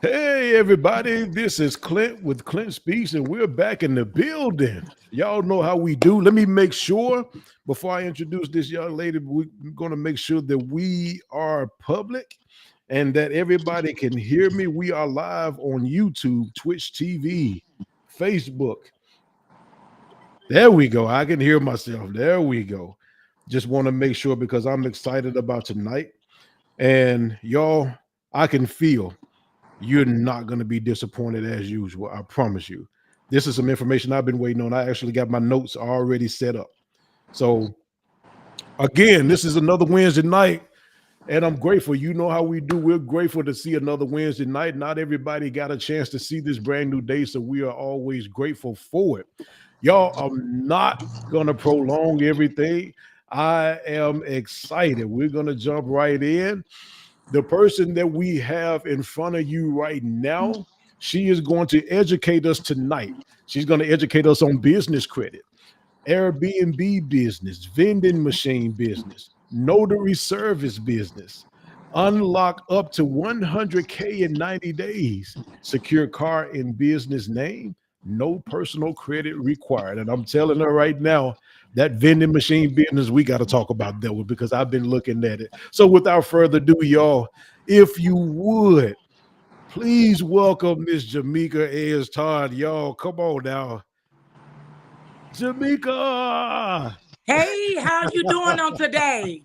Hey everybody, this is Clint with Clint Speaks, and we're back in the building. Y'all know how we do. Let me make sure before I introduce this young lady, we're going to make sure that we are public and that everybody can hear me. We are live on YouTube, Twitch TV, Facebook. There we go. I can hear myself. There we go. Just want to make sure because I'm excited about tonight. And y'all, I can feel you're not going to be disappointed as usual. I promise you. This is some information I've been waiting on. I actually got my notes already set up. So, again, this is another Wednesday night, and I'm grateful. You know how we do. We're grateful to see another Wednesday night. Not everybody got a chance to see this brand new day, so we are always grateful for it. Y'all, I'm not going to prolong everything. I am excited. We're going to jump right in. The person that we have in front of you right now, she is going to educate us tonight. She's going to educate us on business credit, Airbnb business, vending machine business, notary service business, unlock up to 100K in 90 days, secure car in business name, no personal credit required. And I'm telling her right now, that vending machine business, we got to talk about that one because I've been looking at it. So without further ado, y'all, if you would, please welcome Miss Jamica Ayers-Todd. Y'all, come on now. Jamica! Hey, how you doing on today?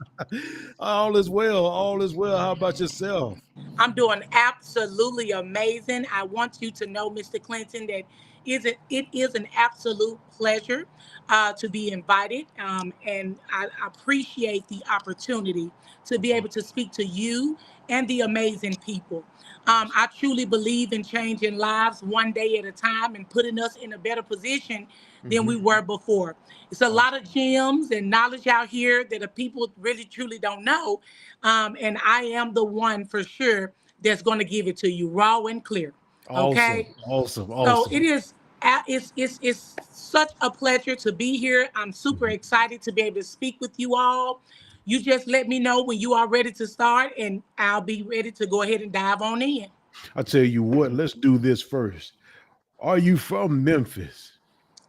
All is well. All is well. How about yourself? I'm doing absolutely amazing. I want you to know, Mr. Clinton, that it is an absolute pleasure to be invited, and I appreciate the opportunity to be able to speak to you and the amazing people. I truly believe in changing lives one day at a time and putting us in a better position than we Mhm. were before. It's a lot Awesome. of gems and knowledge out here that the people really truly don't know. And I am the one for sure that's going to give it to you raw and clear. Awesome. Okay. Awesome. So Awesome. it's such a pleasure to be here. I'm super Mhm. excited to be able to speak with you all. You just let me know when you are ready to start, and I'll be ready to go ahead and dive on in. I tell you what, let's do this first. Are you from Memphis?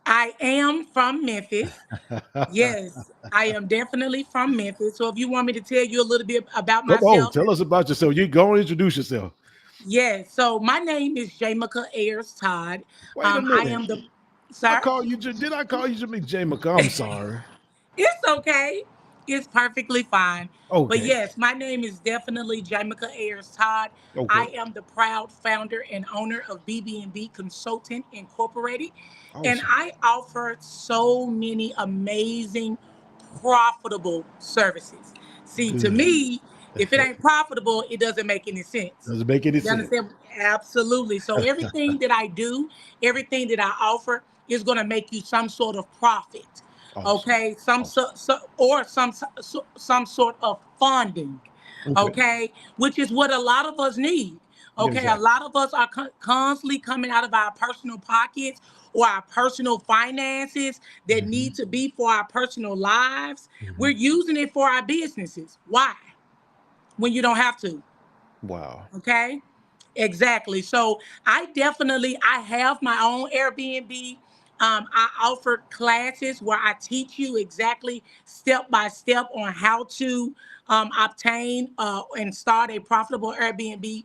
I am from Memphis. Come Yes, I am definitely from Memphis. So if you want me to tell you a little bit about on, myself, tell us about yourself. You go and introduce yourself. yes. So my name is Jamica Ayers-Todd. Wait a I minute. am the I sir. call you. Did I call you Jimmy J. McCall? I'm sorry. It's okay. It's perfectly fine. But Okay. yes, my name is definitely Jamica Ayers-Todd. I Okay. am the proud founder and owner of BB&B Consultant Incorporated, and Awesome. I offer so many amazing, profitable services. See, to Good. me, if it ain't profitable, it doesn't make any sense. Doesn't make any You sense. understand? Absolutely. So everything that I do, everything that I offer is going to make you some sort of profit. Awesome. Okay, some Awesome. or some sort of funding. Okay. Okay, which is what a lot of us need. Yeah, Okay, a exactly. lot of us are constantly coming out of our personal pockets or our personal finances that Hmm. need to be for our personal lives. We're Hmm. using it for our businesses. Why? When you don't have to. Wow. Okay. Exactly. So I have my own Airbnb. I offer classes where I teach you exactly step by step on how to obtain and start a profitable Airbnb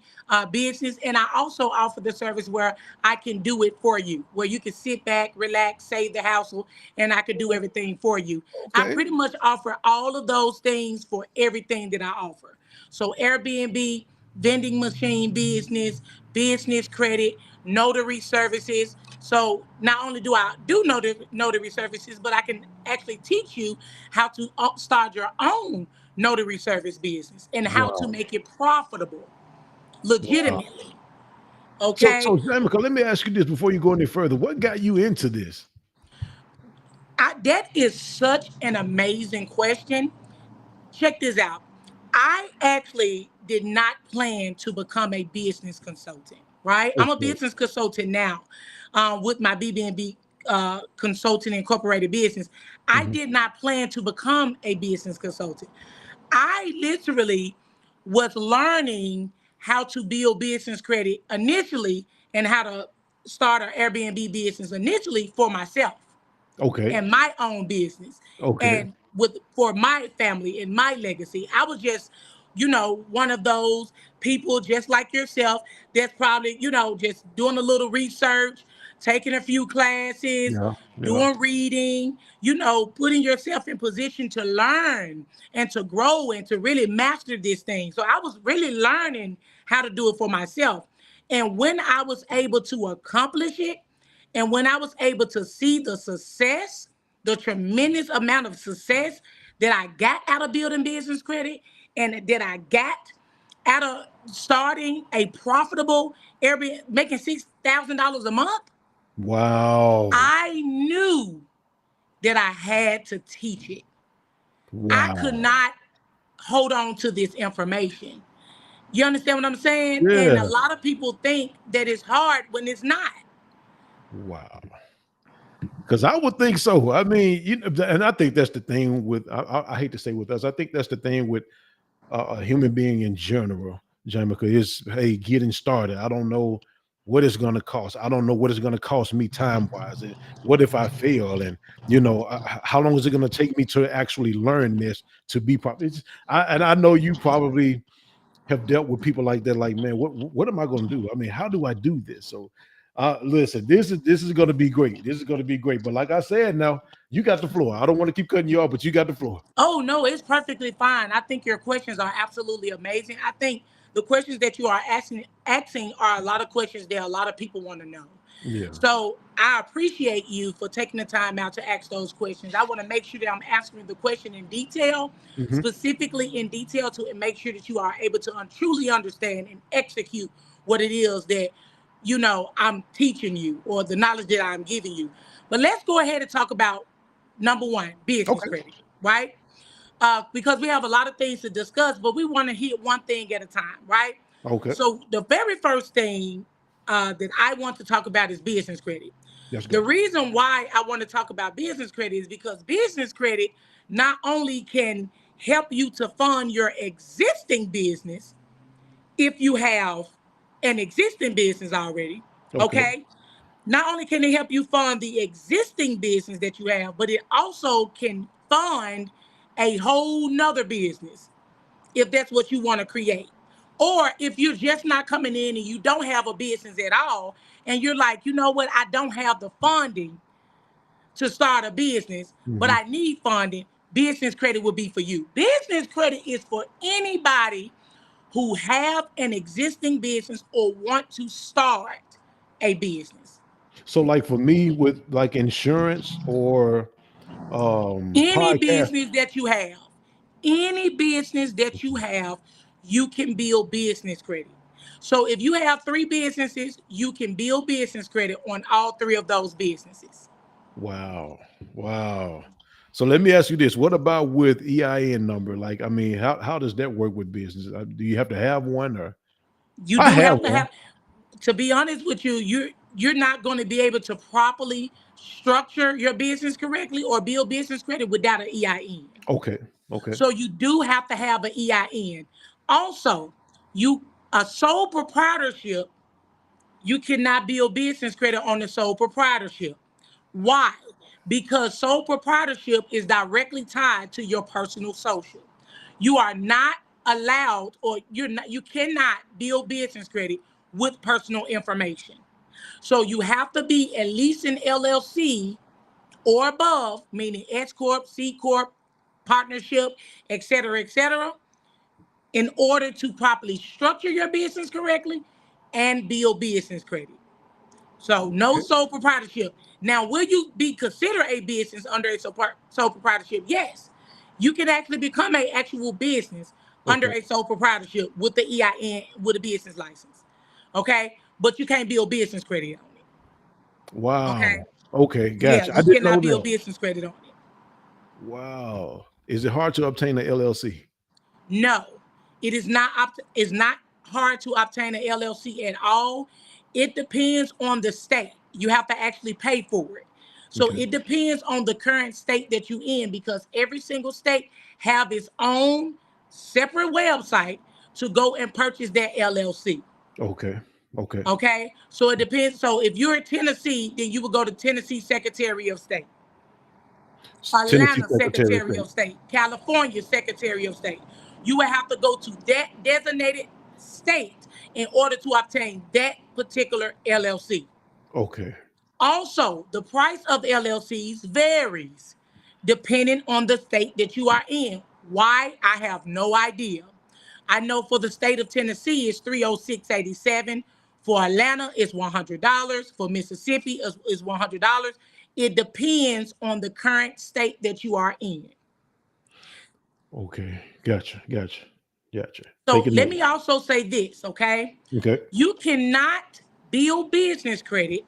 business. And I also offer the service where I can do it for you, where you can sit back, relax, save the hassle, and I can do everything for you. I Okay. pretty much offer all of those things for everything that I offer. So Airbnb, vending machine business, business credit, notary services. So not only do I do notary services, but I can actually teach you how to start your own notary service business and how to Wow. make it profitable, Wow. legitimately. So, Okay. so Jamaica, let me ask you this before you go any further. What got you into this? That is such an amazing question. Check this out. I actually did not plan to become a business consultant, right? I'm a Okay. business consultant now with my BB&B Consulting Incorporated business. I Hmm. did not plan to become a business consultant. I literally was learning how to build business credit initially and how to start an Airbnb business initially for myself Okay. and my own business Okay. and with for my family and my legacy. I was just, one of those people just like yourself that's probably, just doing a little research, taking a few classes, Yeah. Yeah. doing reading, putting yourself in position to learn and to grow and to really master this thing. So I was really learning how to do it for myself. And when I was able to accomplish it, and when I was able to see the success, the tremendous amount of success that I got out of building business credit and that I got out of starting a profitable Airbnb, making $6,000 a month, Wow. I knew that I had to teach it. I could Wow. not hold on to this information. You understand what I'm saying? And a Yeah. lot of people think that it's hard when it's not. Wow. Because I would think so. I mean, and I think that's the thing with. I hate to say with us. I think that's the thing with a human being in general, Jamica, is hey, getting started. I don't know what it's going to cost. I don't know what it's going to cost me time wise. And what if I fail? And how long is it going to take me to actually learn this to be proper? And I know you probably have dealt with people like that. Like, man, what am I going to do? I mean, how do I do this? So, listen, this is going to be great. This is going to be great. But like I said, now you got the floor. I don't want to keep cutting you off, but you got the floor. Oh, no, it's perfectly fine. I think your questions are absolutely amazing. I think the questions that you are asking are a lot of questions that a lot of people want to know. Yeah. So I appreciate you for taking the time out to ask those questions. I want to make sure that I'm answering the question in detail, Hmm. specifically in detail, to make sure that you are able to truly understand and execute what it is that I'm teaching you or the knowledge that I'm giving you. But let's go ahead and talk about number one, business Okay. credit, right? Because we have a lot of things to discuss, but we want to hit one thing at a time, right? Okay. So the very first thing that I want to talk about is business credit. That's The good. reason why I want to talk about business credit is because business credit not only can help you to fund your existing business if you have an existing business already, Okay. okay? Not only can it help you fund the existing business that you have, but it also can fund a whole nother business if that's what you want to create. Or if you're just not coming in and you don't have a business at all, and you're like, you know what, I don't have the funding to start a business, but Hmm. I need funding, business credit will be for you. Business credit is for anybody who have an existing business or want to start a business. So, like for me, with like insurance or Any podcast. business that you have, any business that you have, you can build business credit. So if you have three businesses, you can build business credit on all three of those businesses. Wow. Wow. So let me ask you this: what about with EIN number? Like, I mean, how does that work with business? Do you have to have one, or You I do have have to one? have, to be honest with you, you're not going to be able to properly structure your business correctly or build business credit without an EIN. Okay. Okay. So you do have to have an EIN. Also, you a sole proprietorship, you cannot build business credit on the sole proprietorship. Why? Because sole proprietorship is directly tied to your personal social. You are not allowed, or you cannot build business credit with personal information. So you have to be at least an LLC or above, meaning S corp, C corp, partnership, et cetera, in order to properly structure your business correctly and build business credit. So no Okay. sole proprietorship. Now, will you be considered a business under a sole proprietorship? Yes. You can actually become an actual business under Okay. a sole proprietorship with the EIN, with a business license. Okay? But you can't build business credit on it. Okay? Wow. Okay. Yeah, Gotcha. I you didn't know cannot build that. business credit on it. Wow. Is it hard to obtain an LLC? No, it is not. It's not hard to obtain an LLC at all. It depends on the state. You have to actually pay for it. So Okay. it depends on the current state that you in, because every single state have its own separate website to go and purchase that LLC. Okay. Okay. Okay, so it depends. So if you're in Tennessee, then you would go to Tennessee Secretary of State, Tennessee Atlanta Secretary of Secretary State. of State, California Secretary of State. You would have to go to that designated state in order to obtain that particular LLC. Okay. Also, the price of LLCs varies depending on the state that you are in. Why? I have no idea. I know for the state of Tennessee, it's 306.87. For Atlanta, it's $100. For Mississippi, it's $100. It depends on the current state that you are in. Okay. Gotcha. Gotcha. Gotcha. So Taking let note. me also say this, okay? Okay. You cannot build business credit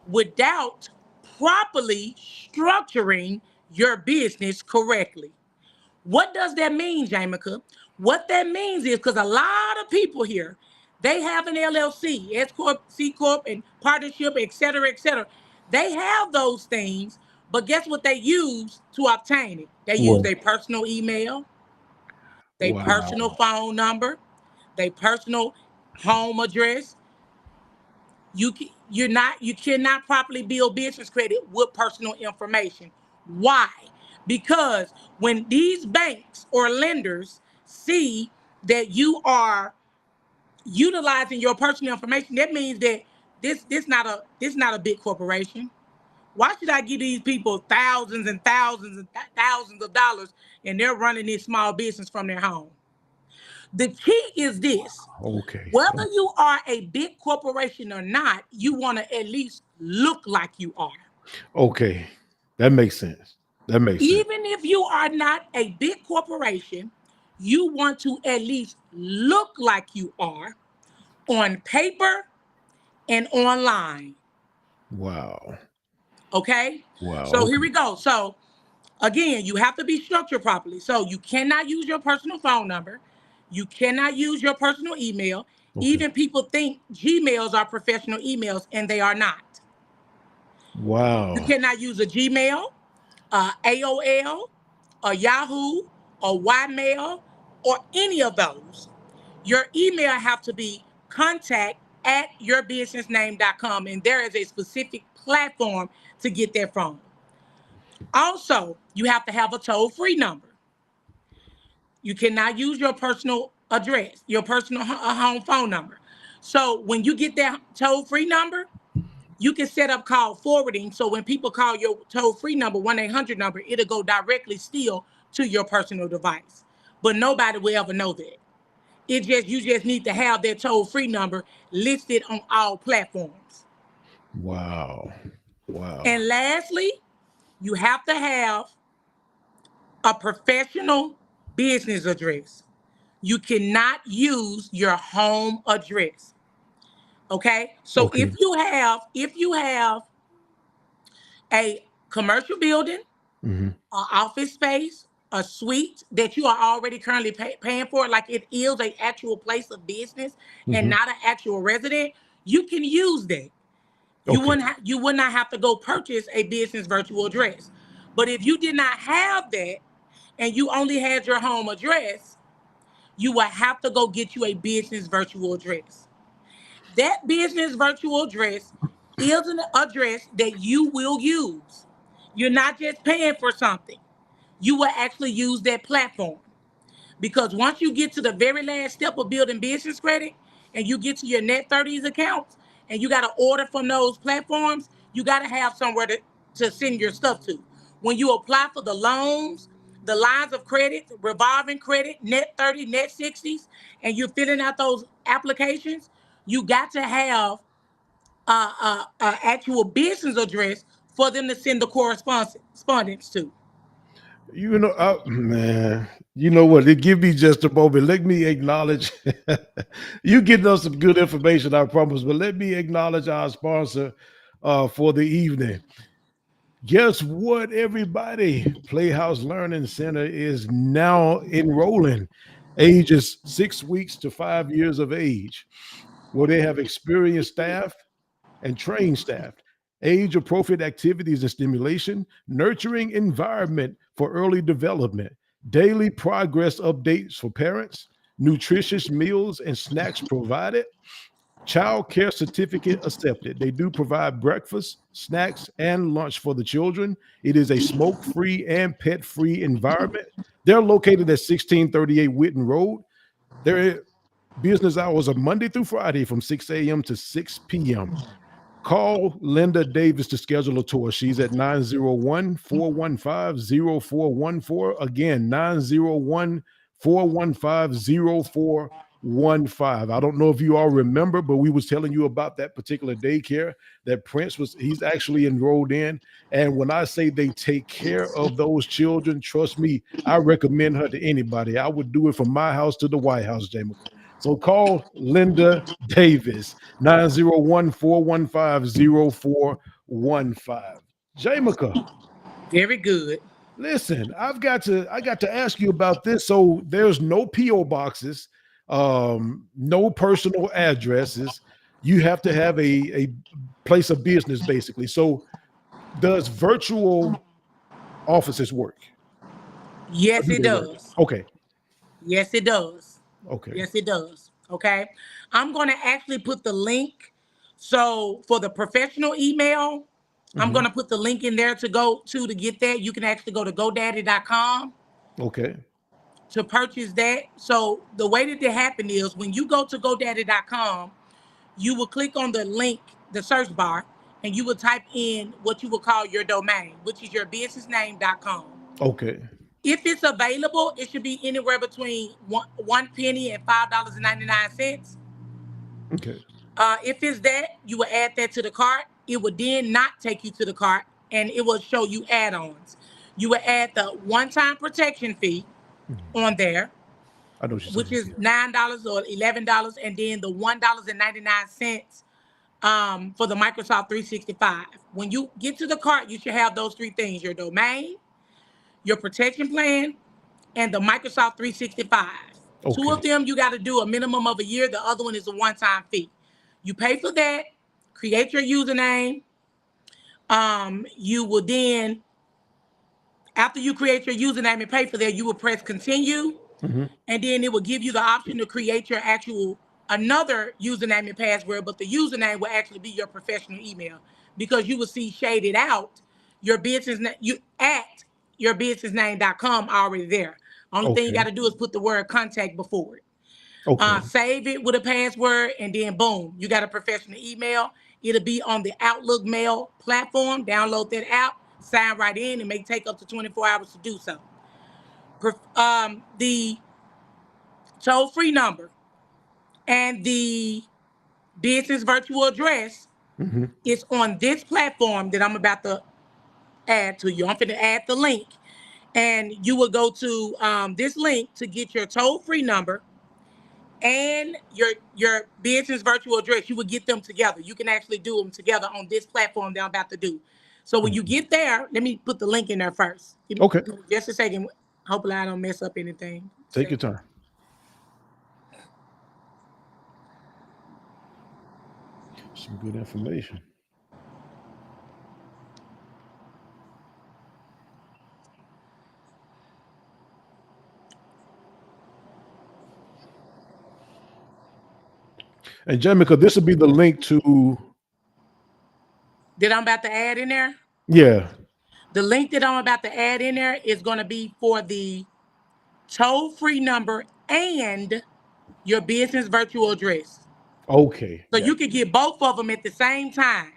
without properly structuring your business correctly. What does that mean, Jamica? What that means is because a lot of people here, they have an LLC, S Corp, C Corp, and partnership, et cetera, et cetera. They have those things, but guess what they use to obtain it? They use What? their personal email, their personal Wow. phone number, their personal home address. You cannot properly build business credit with personal information. Why? Because when these banks or lenders see that you are utilizing your personal information, that means that this not a big corporation. Why should I give these people thousands and thousands and thousands of dollars and they're running this small business from their home? The key is this: Okay. whether you are a big corporation or not, you want to at least look like you are. Okay. That makes sense. That makes sense. Even if you are not a big corporation, you want to at least look like you are on paper and online. Wow. Okay? Wow. So here Okay. we go. So again, you have to be structured properly. So you cannot use your personal phone number. You cannot use your personal email. Okay. Even people think Gmails are professional emails, and they are not. You Wow. cannot use a Gmail, AOL, a Yahoo, or Ymail, or any of those. Your email have to be contact@yourbusinessname.com, and there is a specific platform to get that from. Also, you have to have a toll-free number. You cannot use your personal address, your personal home phone number. So when you get that toll-free number, you can set up call forwarding. So when people call your toll-free number, 1-800 number, it'll go directly still to your personal device. But nobody will ever know that. You just need to have that toll-free number listed on all platforms. Wow. Wow. And lastly, you have to have a professional business address. You cannot use your home address. Okay? So Okay. if you have a commercial building, Hmm. an office space, a suite that you are already currently paying for, like it is a actual place of business and Hmm. not an actual resident, you can use that. Okay. You would not have to go purchase a business virtual address. But if you did not have that and you only had your home address, you will have to go get you a business virtual address. That business virtual address is an address that you will use. You're not just paying for something. You will actually use that platform. Because once you get to the very last step of building business credit and you get to your net 30s accounts and you got to order from those platforms, you got to have somewhere to send your stuff to. When you apply for the loans, the lines of credit, revolving credit, net 30, net 60s, and you're filling out those applications, you got to have a actual business address for them to send the correspondence to. Man, you know what? It give me just a moment. Let me acknowledge you getting us some good information, I promise. But let me acknowledge our sponsor for the evening. Guess what, everybody? Playhouse Learning Center is now enrolling ages 6 weeks to 5 years of age, where they have experienced staff and trained staff, age appropriate activities and stimulation, nurturing environment for early development, daily progress updates for parents, nutritious meals and snacks provided, child care certificate accepted. They do provide breakfast, snacks, and lunch for the children. It is a smoke-free and pet-free environment. They're located at 1638 Whitten Road. Their business hours are Monday through Friday from 6 a.m. to 6 p.m. Call Linda Davis to schedule a tour. She's at 901-415-0414. Again, 901-415-0415. I don't know if you all remember, but we was telling you about that particular daycare that he's actually enrolled in. And when I say they take care of those children, trust me, I recommend her to anybody. I would do it from my house to the White House, Jamica. So call Linda Davis, 901-415-0415. Jamica, Very good. listen, I got to ask you about this. So there's no PO boxes, no personal addresses. You have to have a place of business, basically. So does virtual offices work? Or Yes, do it they work? does. Okay. Yes, it does. Okay. Yes, it does. Okay. I'm going to actually put the link. So for the professional email, I'm going to put the link in there to go to get that. You can actually go to GoDaddy.com Okay. to purchase that. So the way that it happened is when you go to GoDaddy.com, you will click on the link, the search bar, and you will type in what you will call your domain, which is your businessname.com. Okay. If it's available, it should be anywhere between one penny and $5.99. Okay. If it's that, you will add that to the cart. It will then not take you to the cart, and it will show you add-ons. You will add the one-time protection fee on there, I know what you're which saying. is $9 or $11, and then the $1.99 for the Microsoft 365. When you get to the cart, you should have those three things: your domain, your protection plan, and the Microsoft 365. Two Okay. of them you got to do a minimum of a year. The other one is a one-time fee. You pay for that, create your username. You will then, after you create your username and pay for that, you will press continue, and then it will give you the option to create your actual another username and password, but the username will actually be your professional email because you will see shaded out your business you at your businessname.com already there. Only thing you Okay. got to do is put the word contact before it. Okay. Save it with a password, and then boom, you got a professional email. It'll be on the Outlook Mail platform. Download that app, sign right in. It may take up to 24 hours to do so. The toll-free number and the business virtual address is on this platform that I'm about to add to you. I'm going to add the link, and you will go to this link to get your toll-free number and your business virtual address. You will get them together. You can actually do them together on this platform that I'm about to do. So when you get there, let me put the link in there first. Okay. Just a second. Hopefully I don't mess up anything. Take your time. Some good information. And Jamica, this will be the link to, That I'm about to add in there. yeah. The link that I'm about to add in there is going to be for the toll-free number and your business virtual address. Okay. So Got you can get both of them at the same time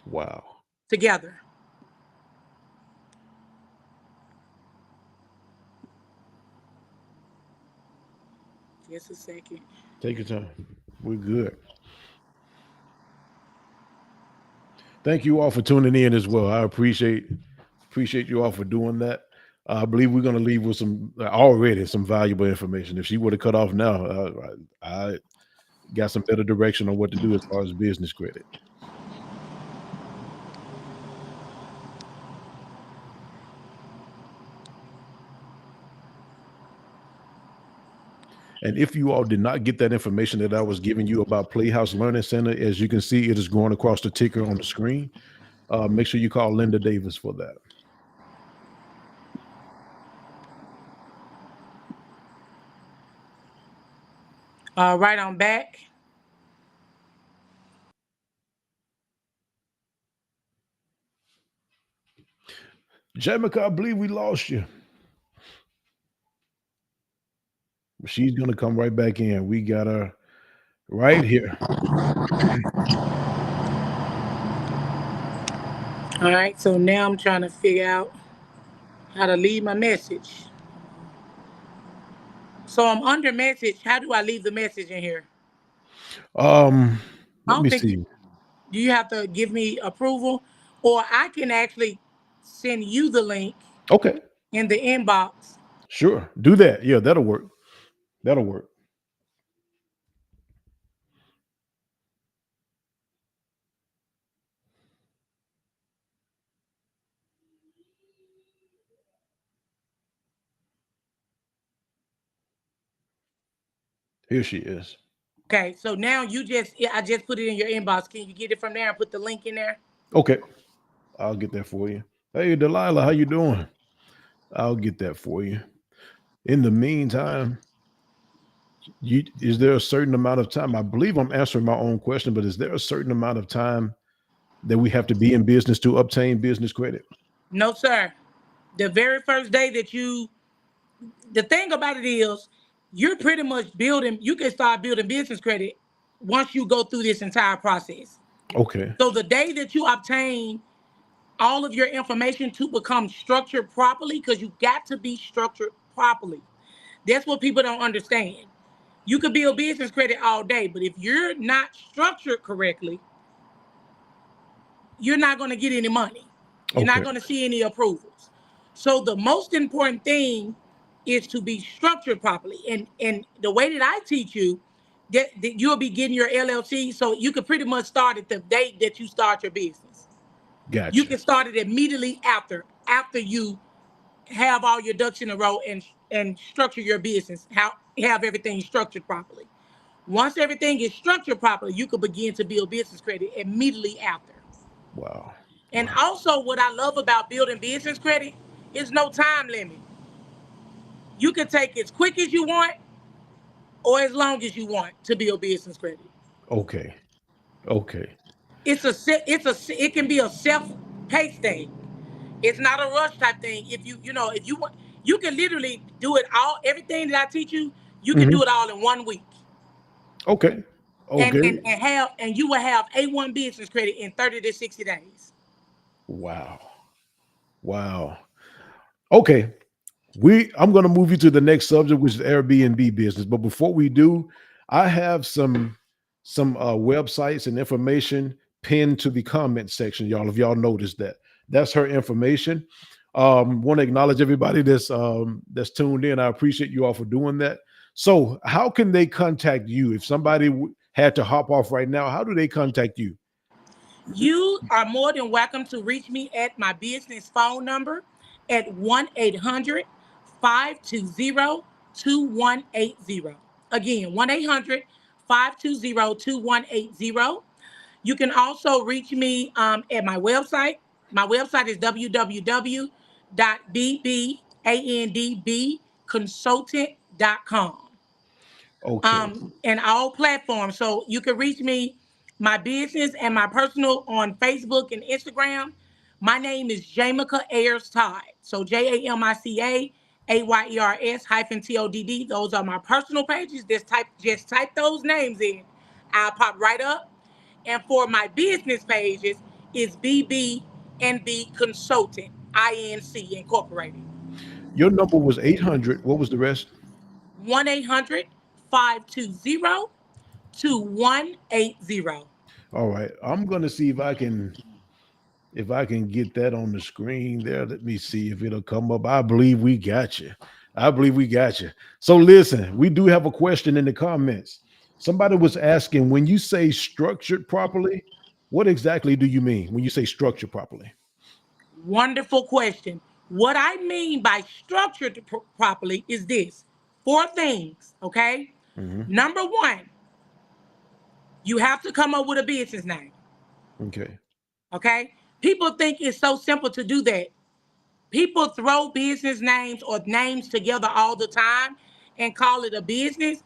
Wow. together. Just a second. Take your time. We're good. Thank you all for tuning in as well. I appreciate you all for doing that. I believe we're going to leave with some already some valuable information. If she would have cut off now, I got some better direction on what to do as far as business credit. And if you all did not get that information that I was giving you about Playhouse Learning Center, as you can see, it is going across the ticker on the screen. Make sure you call Linda Davis for that. Right on back. Jamica, I believe we lost you. She's gonna come right back in. We got her right here. All right, so now I'm trying to figure out how to leave my message. So I'm under message. How do I leave the message in here? Um, I Let don't me think see. you have to give me approval, or I can actually send you the link Okay, in the inbox. sure. Do that. Yeah, that'll work. That'll work. Here she is. Okay, so now yeah, I just put it in your inbox. Can you get it from there and put the link in there? Okay, I'll get that for you. Hey, Delilah, how you doing? I'll get that for you. In the meantime, is there a certain amount of time? I believe I'm answering my own question, but is there a certain amount of time that we have to be in business to obtain business credit? No, sir. The very first day that the thing about it is, you're pretty much building, you can start building business credit once you go through this entire process. Okay, So the day that you obtain all of your information to become structured properly, because you got to be structured properly. That's what people don't understand. You could build business credit all day, but if you're not structured correctly, you're not going to get any money. You're not okay, going to see any approvals. So the most important thing is to be structured properly. And the way that I teach you, that you'll be getting your LLC, so you can pretty much start at the date that you start your business. You gotcha. can start it immediately after you have all your ducks in a row and structure your business. Have everything structured properly. Once everything is structured properly, you can begin to build business credit immediately after. Wow, And wow. also, what I love about building business credit is no time limit. You can take as quick as you want or as long as you want to build business credit. Okay, okay, It can be a self-paced thing. It's not a rush type thing. If you want, you can literally do it all. Everything that I teach you, you can hmm do it all in 1 week, okay, okay. and you will have A1 business credit in 30 to 60 days. Wow, wow. Okay, I'm going to move you to the next subject, which is Airbnb business. But before we do, I have some websites and information pinned to the comment section, y'all. If y'all noticed that, that's her information. Want to acknowledge everybody that's tuned in. I appreciate you all for doing that. So, how can they contact you if somebody had to hop off right now? How do they contact you? You are more than welcome to reach me at my business phone number at 1-800-520-2180. Again, 1-800-520-2180. You can also reach me at my website. My website is www.bbandbconsultant.com. Okay, And all platforms. So you can reach me, my business and my personal, on Facebook and Instagram. My name is Jamica Ayers-Todd. So JAMICA hyphen TODD. Those are my personal pages. Just type those names in. I'll pop right up. And for my business pages is BB and B Consultant, Inc. Incorporated. your number was 800. What was the rest? 1-800-520-2180. All right, I'm going to see if I can get that on the screen there. Let me see if it'll come up. I believe we got you. I believe we got you. So listen, we do have a question in the comments. Somebody was asking, when you say structured properly, what exactly do you mean when you say structured properly? Wonderful question. What I mean by structured properly is this: four things, okay? Hmm. Number one, you have to come up with a business name, Okay. okay? People think it's so simple to do that. People throw business names or names together all the time and call it a business.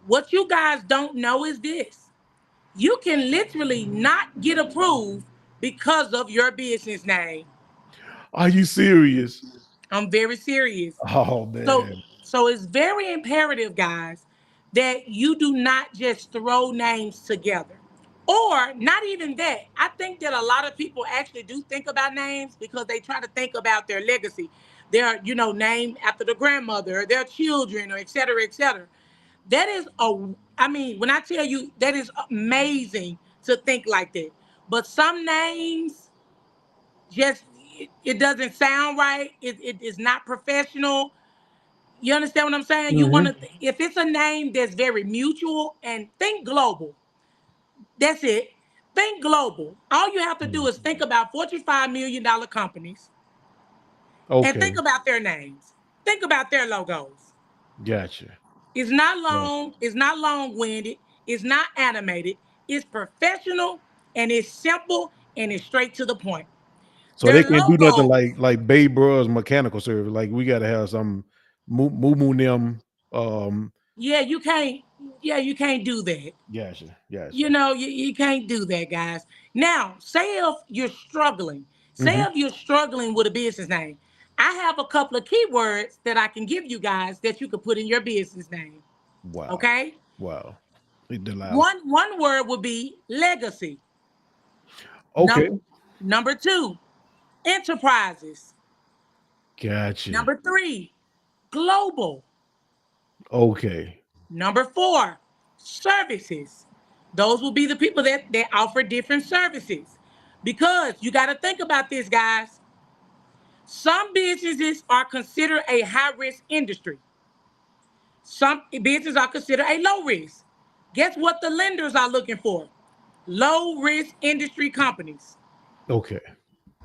What you guys don't know is this: you can literally not get approved because of your business name. Are you serious? I'm very serious. Oh So, man. so it's very imperative, guys, that you do not just throw names together. Or not even that. I think that a lot of people actually do think about names because they try to think about their legacy. Their, name after the grandmother, their children, or et cetera, et cetera. That is I mean, when I tell you that is amazing to think like that. But some names just it doesn't sound right. It is not professional. You understand what I'm saying? You want Hmm. to, if it's a name that's very mutual, and think global. That's it. Think global. All you have to do is think about $45 million companies and think Okay. about their names. Think about their logos. Gotcha. It's not Gotcha. long. It's not long-winded. It's not animated. It's professional and it's simple and it's straight to the point. So they Their can't do nothing logos. like Babe Bros mechanical service. Like we gotta have some moo moo them. Um, Yeah, you can't. Yeah, you can't do that. gotcha, gotcha. You can't do that, guys. Now, say Hmm. if you're struggling with a business name, I have a couple of keywords that I can give you guys that you could put in your business name. Wow, Okay, wow. Delilah. one word would be legacy. Okay, Number two, enterprises. gotcha. Number three, global. Okay, Number four, services. Those will be the people that offer different services. Because you got to think about this, guys. Some businesses are considered a high risk industry. Some businesses are considered a low risk. Guess what the lenders are looking for? Low risk industry companies. okay,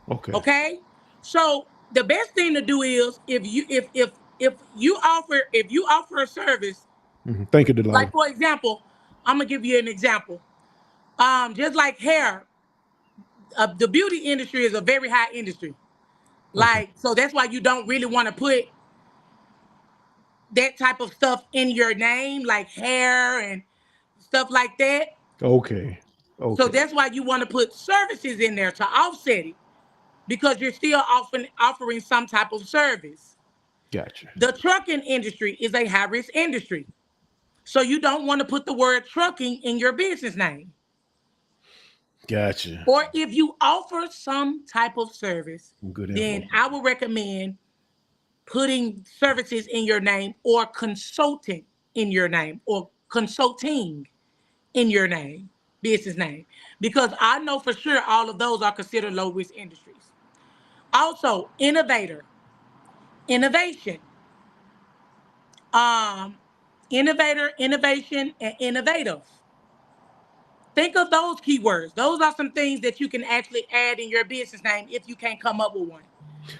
okay. Okay? So the best thing to do is if you offer a service, Thank you, Delilah. like for example, I'm gonna give you an example. Just like hair, the beauty industry is a very high industry. Okay, Like, so that's why you don't really want to put that type of stuff in your name, like hair and stuff like that. okay, So okay. that's why you want to put services in there to offset it because you're still often offering some type of service. Gotcha, The trucking industry is a high risk industry. So you don't want to put the word trucking in your business name. gotcha. Or if you offer some type of service, Good info. then I would recommend putting services in your name or consultant in your name or consulting in your name, business name, because I know for sure all of those are considered low risk industries. Also, innovator, innovation, um, innovator, innovation, and innovative. Think of those keywords. Those are some things that you can actually add in your business name if you can't come up with one,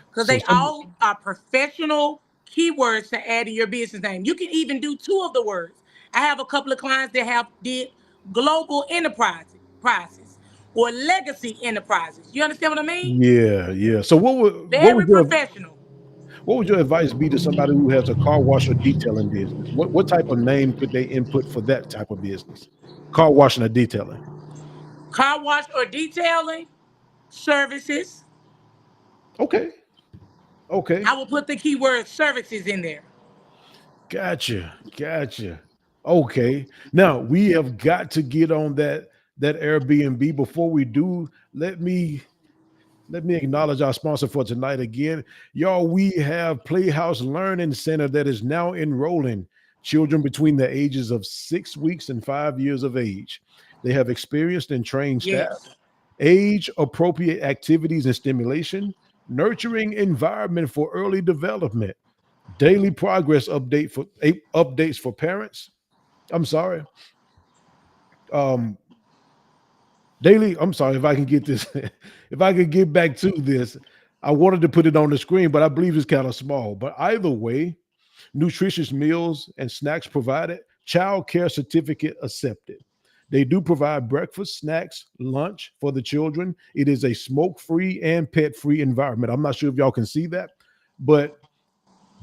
because So they some all are professional keywords to add in your business name. You can even do two of the words. I have a couple of clients that have did global enterprises or legacy enterprises. You understand what I mean? yeah, yeah. So Very professional. what would your advice be to somebody who has a car wash or detailing business? What type of name could they input for that type of business? Car washing or detailing. Car wash or detailing services. Okay. Okay. I will put the keyword services in there. Gotcha. Gotcha. Okay. Now we have got to get on that Airbnb. Before we do, let me acknowledge our sponsor for tonight again. Y'all, we have Playhouse Learning Center that is now enrolling children between the ages of 6 weeks and 5 years of age. They have experienced and trained staff, Yes. age appropriate activities and stimulation, nurturing environment for early development, daily progress updates for parents. I'm sorry. Um, Daily, I'm sorry if I can get this, if I can get back to this. I wanted to put it on the screen, but I believe it's kind of small. But either way, nutritious meals and snacks provided, child care certificate accepted. They do provide breakfast, snacks, lunch for the children. It is a smoke free and pet free environment. I'm not sure if y'all can see that, but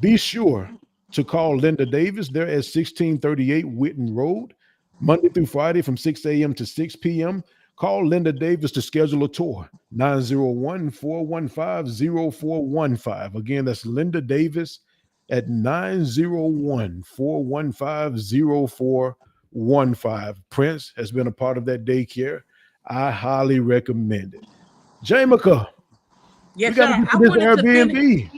be sure. to call Linda Davis. They're at 1638 Witten Road, Monday through Friday from 6 a.m. to 6 p.m. Call Linda Davis to schedule a tour. 901-415-0415. Again, that's Linda Davis at 901-415-0415. Prince has been a part of that daycare. I highly recommend it. Jamica, we Yes, got to sir. get to I this wanted to finish. Airbnb.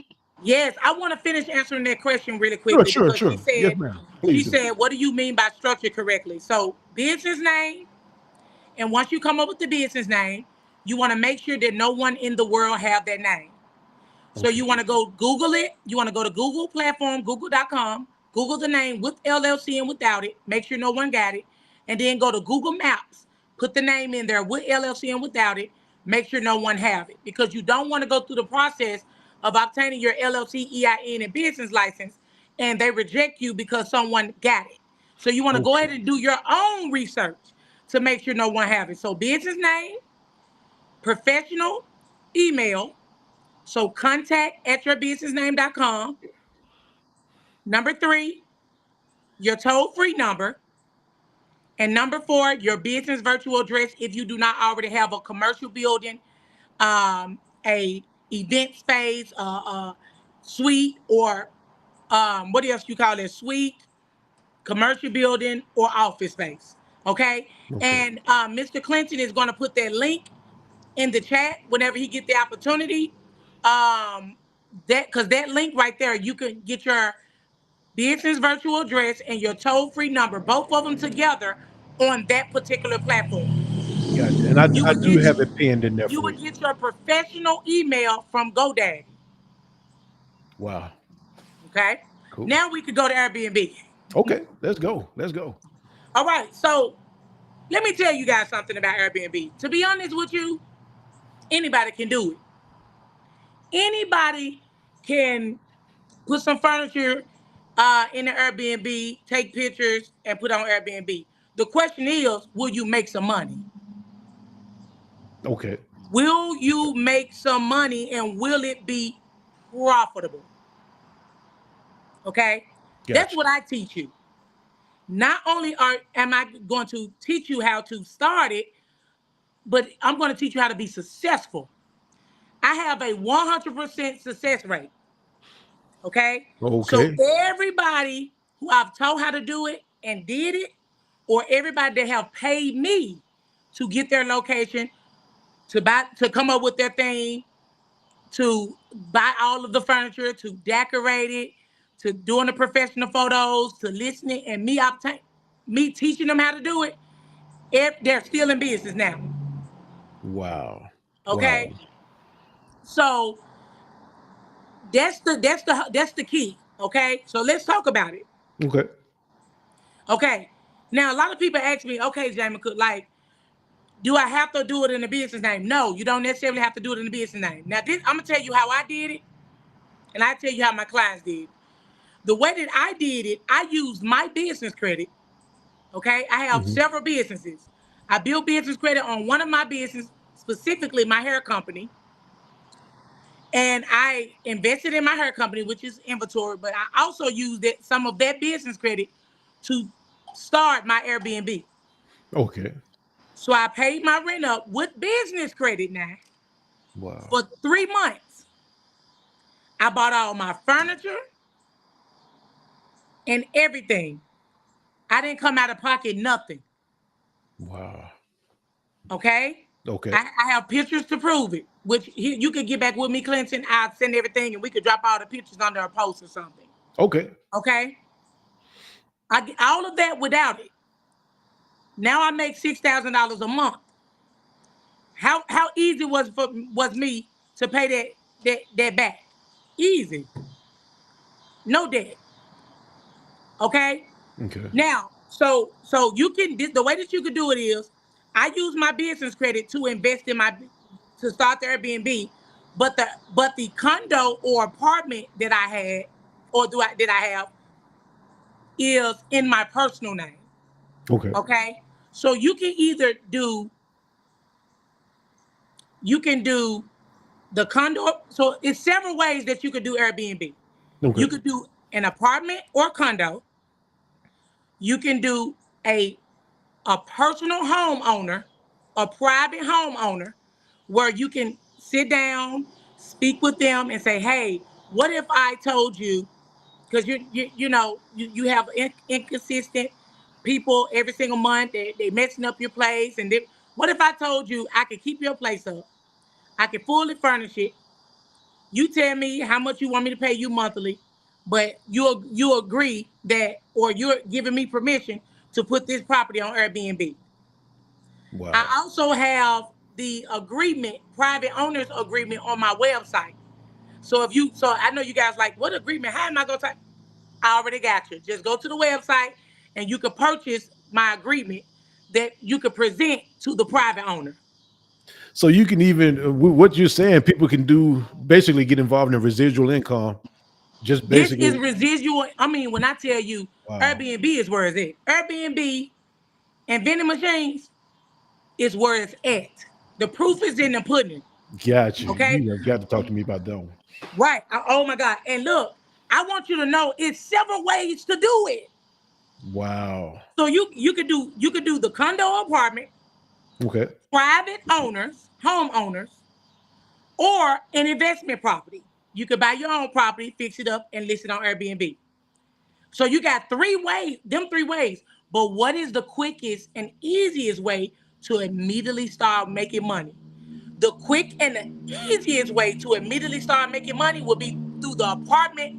Yes, I want to finish answering that question really Sure, quickly sure, because sure. Yes, ma'am. she Please do. said, what do you mean by structure correctly? So business name, and once you come up with the business name, you want to make sure that no one in the world have that name. So Okay. you want to go Google it. You want to go to Google platform, google.com, Google the name with LLC and without it. Make sure no one got it. And then go to Google Maps. Put the name in there with LLC and without it. Make sure no one have it because you don't want to go through the process of obtaining your LLC, EIN, and business license and they reject you because someone got it. So you want to go Okay. ahead and do your own research to make sure no one have it. So business name, professional email, so contact at yourbusinessname.com. Number 3, your toll-free number. And number 4, your business virtual address if you do not already have a commercial building, a event space, a suite, or what else you call it? Suite, commercial building, or office space. Okay. Okay. And Mr. Clinton is going to put that link in the chat whenever he get the opportunity. That because that link right there, you can get your business virtual address and your toll-free number, both of them together on that particular platform. Gotcha. And I, You I would do get have it pinned in there you for would you. get your professional email from GoDaddy. Wow. Okay. Cool. Now we could go to Airbnb. Okay. Let's go. Let's go. All right. So let me tell you guys something about Airbnb. To be honest with you, anybody can do it. Anybody can put some furniture in the Airbnb, take pictures, and put on Airbnb. The question is, will you make some money? Okay. Will you make some money and will it be profitable? Okay? That's Gotcha. what I teach you. Not only am I going to teach you how to start it, but I'm going to teach you how to be successful. I have a 100% success rate. Okay? So Okay. everybody who I've taught how to do it and did it, or everybody that have paid me to get their location, to come up with their thing, to buy all of the furniture, to decorate it, to doing the professional photos, to listening, and me teaching them how to do it, if they're still in business now. Wow. Wow. Okay, so that's the key. Okay, so let's talk about it. Okay. Okay, now a lot of people ask me, okay, Jamie, like, do I have to do it in a business name? No, you don't necessarily have to do it in a business name. Now, I'm gonna tell you how I did it, and I tell you how my clients did. The way that I did it, I used my business credit. Okay, I have Hmm. several businesses. I built business credit on one of my business, specifically my hair company, and I invested in my hair company, which is inventory. But I also used some of that business credit to start my Airbnb. Okay. So I paid my rent up with business credit now Wow. for 3 months. I bought all my furniture and everything. I didn't come out of pocket nothing. Wow. Okay. Okay. I have pictures to prove it, which you could get back with me, Clinton. I'll send everything and we could drop all the pictures under a post or something. Okay. Okay. I get all of that without it. Now I make $6,000 a month. How easy was me to pay that back? Easy. No debt. Okay. Okay. Now, so you can the way that you could do it is, I use my business credit to invest in to start the Airbnb, but the condo or apartment that I had or did I have is in my personal name. Okay. Okay, so you can do the condo. So it's several ways that you could do Airbnb. You Okay. could do an apartment or condo. You can do a personal homeowner, a private homeowner, where you can sit down, speak with them, and say, "Hey, what if I told you?" Because you have inconsistent people every single month. They messing up your place, and what if I told you I could keep your place up? I could fully furnish it. You tell me how much you want me to pay you monthly, but you agree that, or you're giving me permission to put this property on Airbnb. Wow. I also have the agreement, private owners agreement on my website. So I know you guys like, what agreement? How am I gonna type? I already got you. Just go to the website and you can purchase my agreement that you could present to the private owner. So you can even what you're saying, people can do basically get involved in residual income. Just This is basically, residual. I mean, when I tell you wow. Airbnb is where it's at. Airbnb and vending machines is where it's at. The proof is in the pudding. Got you. Okay? You have got to talk to me about that one. Right. Oh my God. And look, I want you to know it's several ways to do it. Wow. So you could do the condo apartment, Okay. private owners, homeowners, or an investment property. You could buy your own property, fix it up, and list it on Airbnb. So you got three ways. But what is the quickest and easiest way to immediately start making money? The quick and the easiest way to immediately start making money would be through the apartment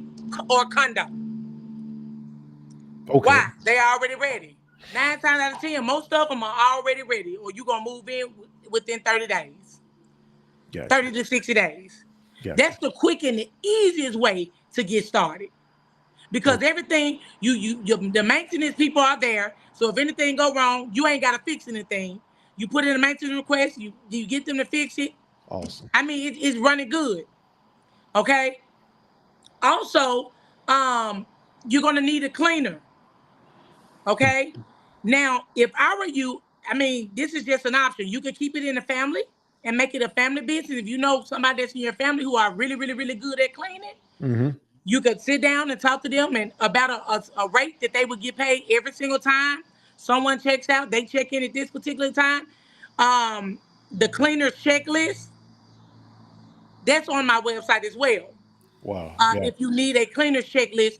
or condo. Okay. Why? They are already ready. 9 times out of 10, most of them are already ready, or you're gonna move in within 30 days, Got you. 30 to 60 days. Got you. That's the quick and the easiest way to get started. Because Okay. everything the maintenance people are there. So if anything go wrong, you ain't gotta fix anything. You put in a maintenance request, you get them to fix it. Awesome. I mean, it's running good. Okay. Also, you're gonna need a cleaner. Okay. Now, if I were you, I mean, this is just an option. You could keep it in the family and make it a family business. If you know somebody that's in your family who are really, really, really good at cleaning, Mm-hmm. you could sit down and talk to them and about a rate that they would get paid every single time someone checks out. They check in at this particular time. The cleaner's checklist, that's on my website as well. Wow. Got If you need a cleaner's checklist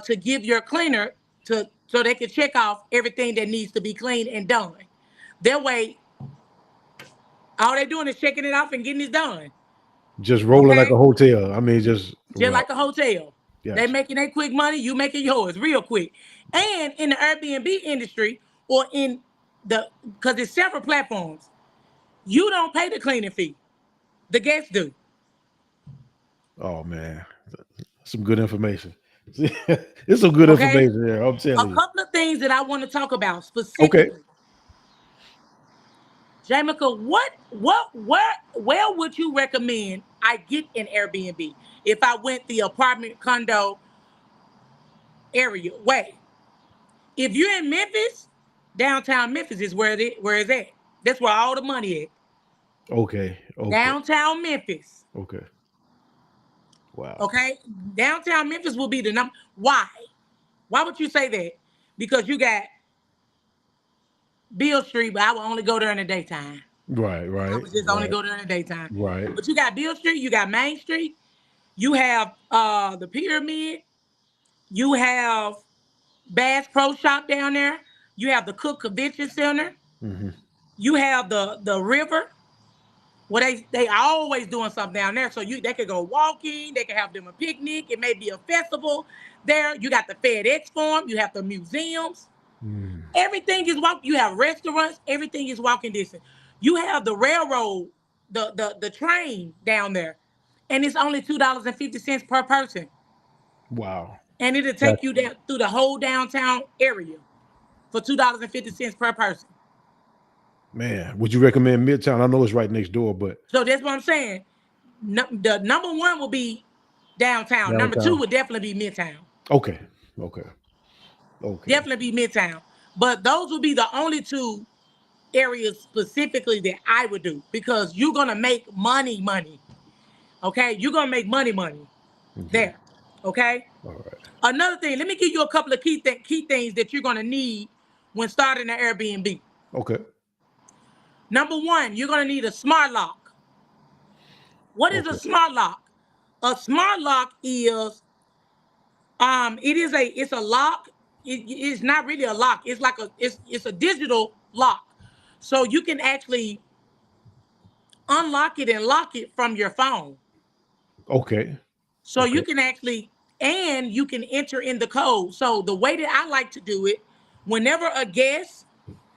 to give your cleaner to so they can check off everything that needs to be cleaned and done. That way, all they're doing is checking it off and getting it done. just rolling like a Okay? hotel. I mean, just Just wow. like a hotel. They Got you. making their quick money, you making yours real quick. And in the Airbnb industry, or in the because there's several platforms, you don't pay the cleaning fee. The guests do. Oh man, some good information. It's some good Okay? information there. I'm A telling you. couple of things that I want to talk about Okay. specifically. Jamica, where would you recommend I get an Airbnb if I went the apartment condo area way? If you're in Memphis, downtown Memphis is where it's at. That's where all the money at. Okay. Okay. Downtown Memphis. Okay. Wow. Okay? Downtown Memphis will be the number. Why? Why would you say that? Because you got Beale Street, but I will only go there in the daytime. Right. I Right. would just only Right. go there in the daytime. Right. But you got Beale Street, you got Main Street, you have the Pyramid, you have Bass Pro Shop down there, you have the Cook Convention Center, Mm-hmm. you have the river. Well, they always doing something down there. So they could go walking, they could have them a picnic. It may be a festival there. You got the FedEx Farm, you have the museums. Mm. Everything is walk. You have restaurants. Everything is walking distance. You have the railroad, the train down there, and it's only $2.50 per person, Wow. and it'll take you Gotcha. down through the whole downtown area for $2.50 per person. Man, would you recommend Midtown? I know it's right next door, but So that's what I'm saying. The number one will be downtown. Number two downtown. would definitely be Midtown. Okay. Okay. Okay. Definitely be Midtown. But those would be the only two areas specifically that I would do because you're gonna make money. Okay, you're gonna make money Okay. there. Okay. All right. Another thing, let me give you a couple of key things that you're going to need when starting an Airbnb. Okay. Number one, you're going to need a smart lock. What is a Okay. smart lock? A smart lock is it's a lock. It's not really a lock. It's like it's a digital lock. So you can actually unlock it and lock it from your phone. Okay. So Okay. you can actually, and you can enter in the code. So the way that I like to do it, whenever a guest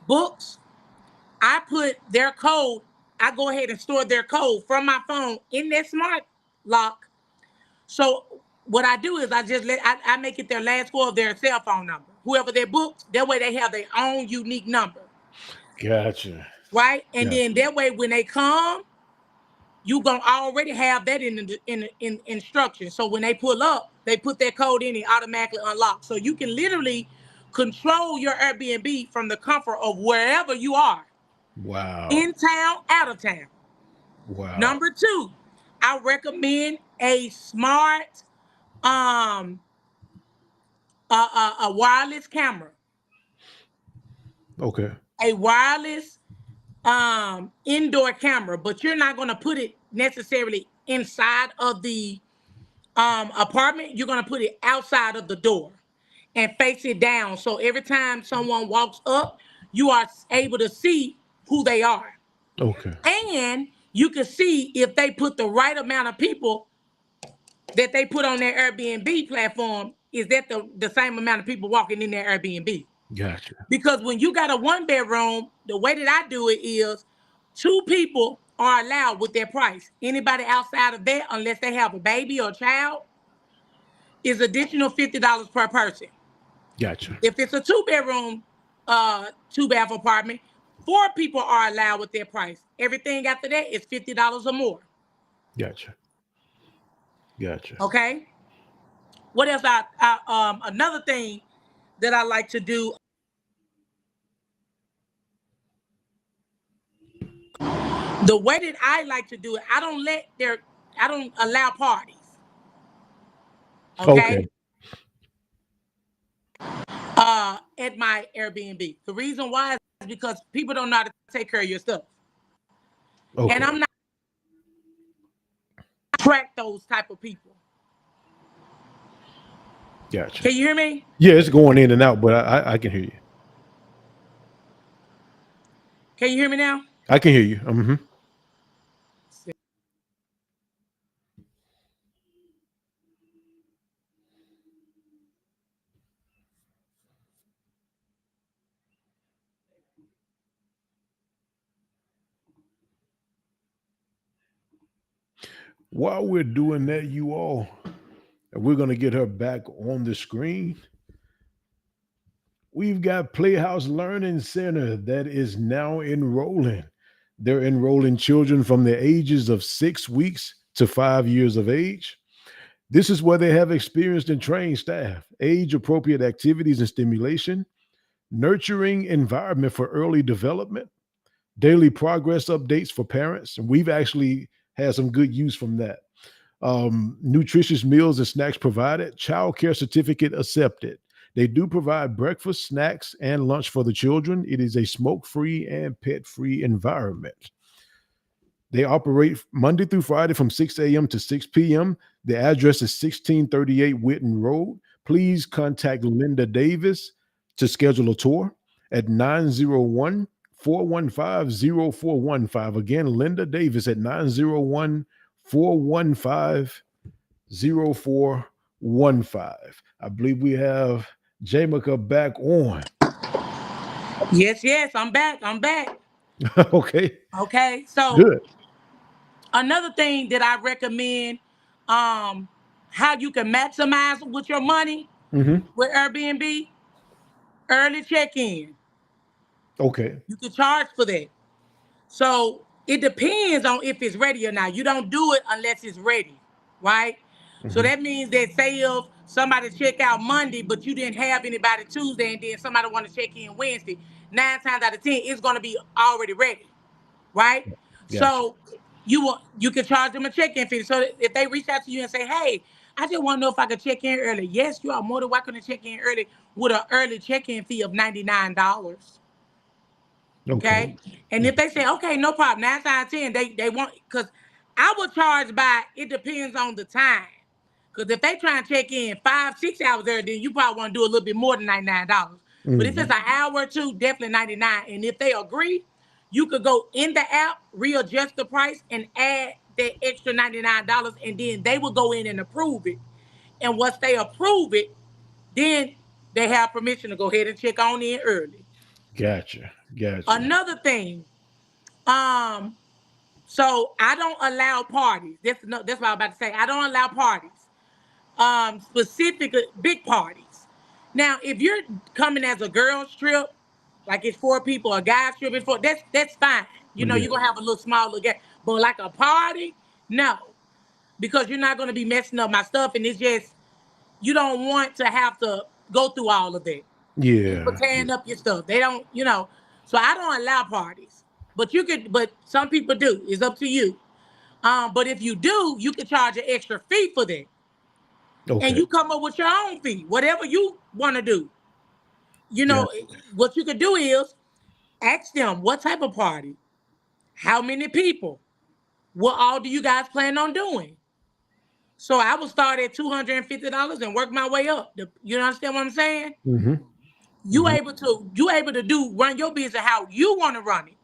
books, I put their code, I go ahead and store their code from my phone in that smart lock. So what I do is I make it their last four of their cell phone number. Whoever they booked, that way they have their own unique number. Gotcha. Right? And Gotcha. then that way when they come, you gonna already have that in instruction. So when they pull up, they put that code in, it automatically unlocks. So you can literally control your Airbnb from the comfort of wherever you are, Wow. in town, out of town. Wow. Number two, I recommend a smart um a wireless camera, Okay. a wireless indoor camera, but you're not gonna put it necessarily inside of the apartment. You're gonna put it outside of the door and face it down. So every time someone walks up, you are able to see who they are. Okay. And you can see if they put the right amount of people that they put on their Airbnb platform, is that the same amount of people walking in their Airbnb. Gotcha. Because when you got a one bedroom, the way that I do it is two people are allowed with their price. Anybody outside of that, unless they have a baby or a child, is additional $50 per person. Gotcha. If it's a two bedroom, two bath apartment, four people are allowed with their price. Everything after that is $50 or more. Gotcha. Gotcha. Okay. What else? Another thing that I like to do. The way that I like to do it, I don't allow parties. Okay. Okay. At my Airbnb. The reason why is because people don't know how to take care of your stuff. And Okay. I'm not track those type of people. Gotcha. Can you hear me? Yeah, it's going in and out, but I can hear you. Can you hear me now? I can hear you. Mm-hmm. While we're doing that, you all, and we're gonna get her back on the screen. We've got Playhouse Learning Center that is now enrolling. They're enrolling children from the ages of 6 weeks to 5 years of age. This is where they have experienced and trained staff, age appropriate activities and stimulation, nurturing environment for early development, daily progress updates for parents. And we've actually had some good use from that. Nutritious meals and snacks provided, child care certificate accepted. They do provide breakfast, snacks, and lunch for the children. It is a smoke free and pet free environment. They operate Monday through Friday from 6 a.m. to 6 p.m. The address is 1638 Witten Road. Please contact Linda Davis to schedule a tour at 901 415 0415. Again, Linda Davis at 901 415 0415. I believe we have Jamica back on. Yes, I'm back. I'm back. Okay, Okay. So good. another thing that I recommend, um, how you can maximize with your money Hmm. with Airbnb, early check-in. Okay. You can charge for that. So it depends on if it's ready or not. You don't do it unless it's ready, right? So Hmm. that means that say if somebody check out Monday, but you didn't have anybody Tuesday, and then somebody want to check in Wednesday, 9 times out of 10, it's gonna be already ready, right? Gotcha. So you can charge them a check-in fee. So if they reach out to you and say, "Hey, I just want to know if I could check in early. Yes, you are more than welcome to check in early with an early check-in fee of $99. Okay. Okay. And if they say, okay, no problem, 9 out of 10, they want, because I will charge by, it depends on the time. Because if they try and check in 5, 6 hours early, then you probably want to do a little bit more than $99. But if it's Mhm. an hour or two, definitely 99. And if they agree, you could go in the app, readjust the price, and add that extra $99, and then they will go in and approve it. And once they approve it, then they have permission to go ahead and check on in early. Gotcha. Gotcha. Another thing, um, so I don't allow parties. That's what I'm about to say. I don't allow parties. Specific big parties. Now, if you're coming as a girls trip, like it's 4 people, a guys trip is 4, that's fine. You know, Yeah. you're gonna have a little small little gap. But like a party, no. Because you're not gonna be messing up my stuff, and it's just you don't want to have to go through all of that. People Yeah. tearing up your stuff. They don't, so I don't allow parties. But some people do. It's up to you. But if you do, you can charge an extra fee for that. And Okay. you come up with your own fee, whatever you want to do. You know, Gotcha. what you could do is ask them what type of party, how many people, what all do you guys plan on doing? So I will start at $250 and work my way up. You understand what I'm saying? Mhm. You Mhm. able to you able to do run your business how you want to run it,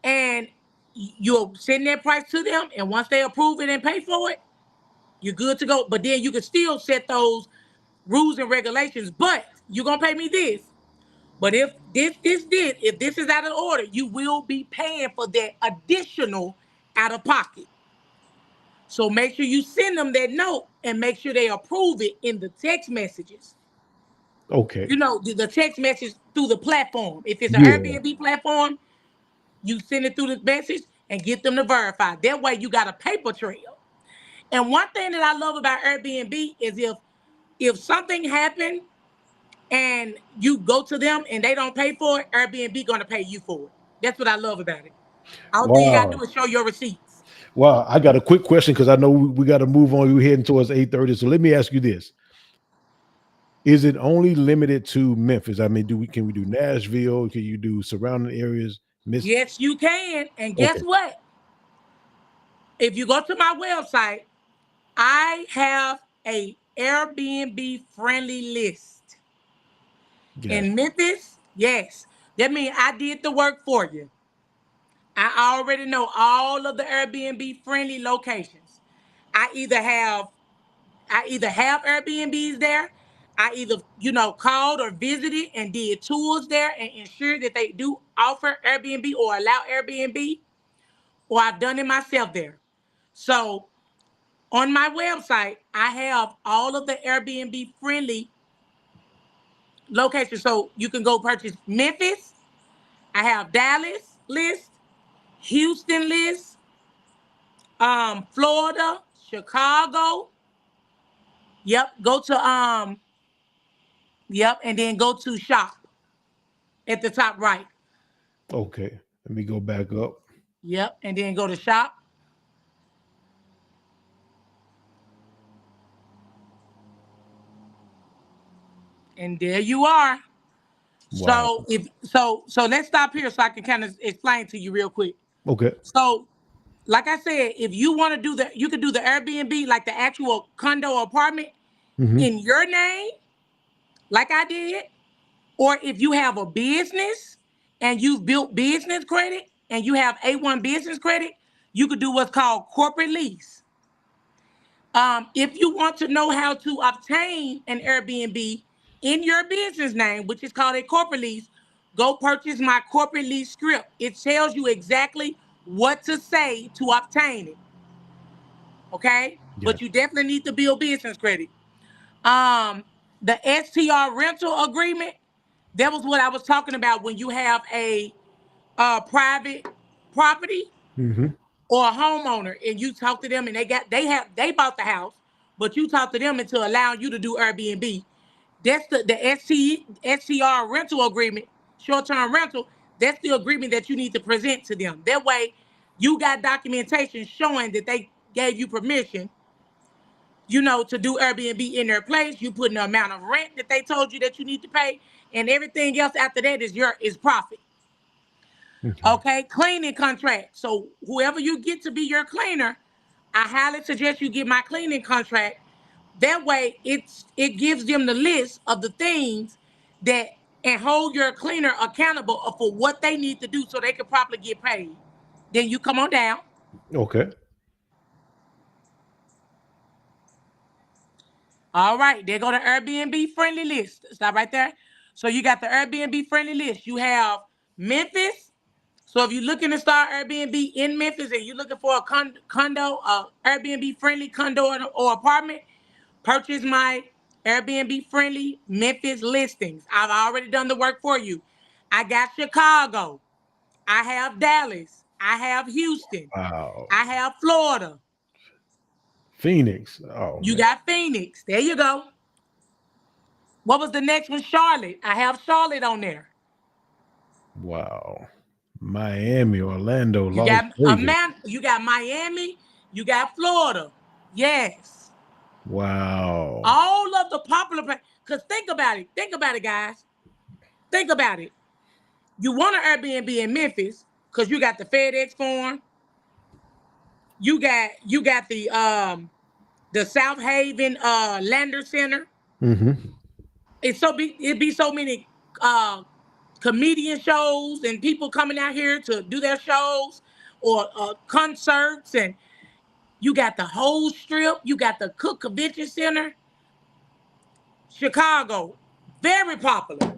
and you'll send that price to them. And once they approve it and pay for it, you're good to go. But then you can still set those rules and regulations. But you're gonna pay me this. But if if this is out of order, you will be paying for that additional out of pocket. So make sure you send them that note and make sure they approve it in the text messages. Okay. The text message through the platform. If it's an Yeah. Airbnb platform, you send it through the message and get them to verify. That way you got a paper trail. And one thing that I love about Airbnb is if something happened and you go to them and they don't pay for it, Airbnb gonna pay you for it. That's what I love about it. All thing you gotta do Wow. is show your receipts. Wow. I got a quick question because I know we got to move on. We're heading towards 8:30. So let me ask you this. Is it only limited to Memphis? I mean, can we do Nashville? Can you do surrounding areas? Miss Yes, you can. And guess Okay. what? If you go to my website, I have a Airbnb friendly list. Gotcha. In Memphis, yes. That means I did the work for you. I already know all of the Airbnb friendly locations. I either have I either have Airbnbs there. I either, called or visited and did tours there and ensured that they do offer Airbnb or allow Airbnb, or I've done it myself there. So on my website, I have all of the Airbnb friendly locations. So you can go purchase Memphis. I have Dallas list, Houston list, Florida, Chicago. Yep. Yep, and then go to shop at the top right. Okay. Let me go back up. Yep, and then go to shop, and there you are. Wow. So let's stop here so I can kind of explain to you real quick. Okay. So, like I said, if you want to you can do the Airbnb, like the actual condo or apartment Hmm. in your name, like I did, or if you have a business and you've built business credit and you have A1 business credit, you could do what's called corporate lease. If you want to know how to obtain an Airbnb in your business name, which is called a corporate lease, go purchase my corporate lease script. It tells you exactly what to say to obtain it. Okay, but you Gotcha. definitely need to build business credit. Um, the STR rental agreement. That was what I was talking about when you have a private property Hmm. or a homeowner and you talk to them and they bought the house, but you talk to them into allowing you to do Airbnb. That's the STR rental agreement, short-term rental. That's the agreement that you need to present to them. That way, you got documentation showing that they gave you permission to do Airbnb in their place. You put in the amount of rent that they told you that you need to pay, and everything else after that is profit. Okay. Okay, cleaning contract. So whoever you get to be your cleaner, I highly suggest you get my cleaning contract. That way, it gives them the list of the things that and hold your cleaner accountable for what they need to do so they can properly get paid. Then you come on down. Okay. All right, there go the Airbnb friendly list. Stop right there. So you got the Airbnb friendly list. You have Memphis. So if you're looking to start Airbnb in Memphis and you're looking for a condo, Airbnb friendly condo or apartment, purchase my Airbnb friendly Memphis listings. I've already done the work for you. I got Chicago. I have Dallas. I have Houston. Wow. I have Florida. Phoenix. Oh You man. got Phoenix. There you go. What was the next one? Charlotte. I have Charlotte on there. Wow. Miami, Orlando, You Las got Vegas. You got Miami. You got Florida. Yes. Wow. All of the popular. Because think about it. Think about it, guys. Think about it. You want an Airbnb in Memphis because you got the FedEx Forum. You got the South Haven Lander Center. Mm-hmm. It'd be so many comedian shows and people coming out here to do their shows or concerts, and you got the whole strip. You got the Cook Convention Center. Chicago, very popular.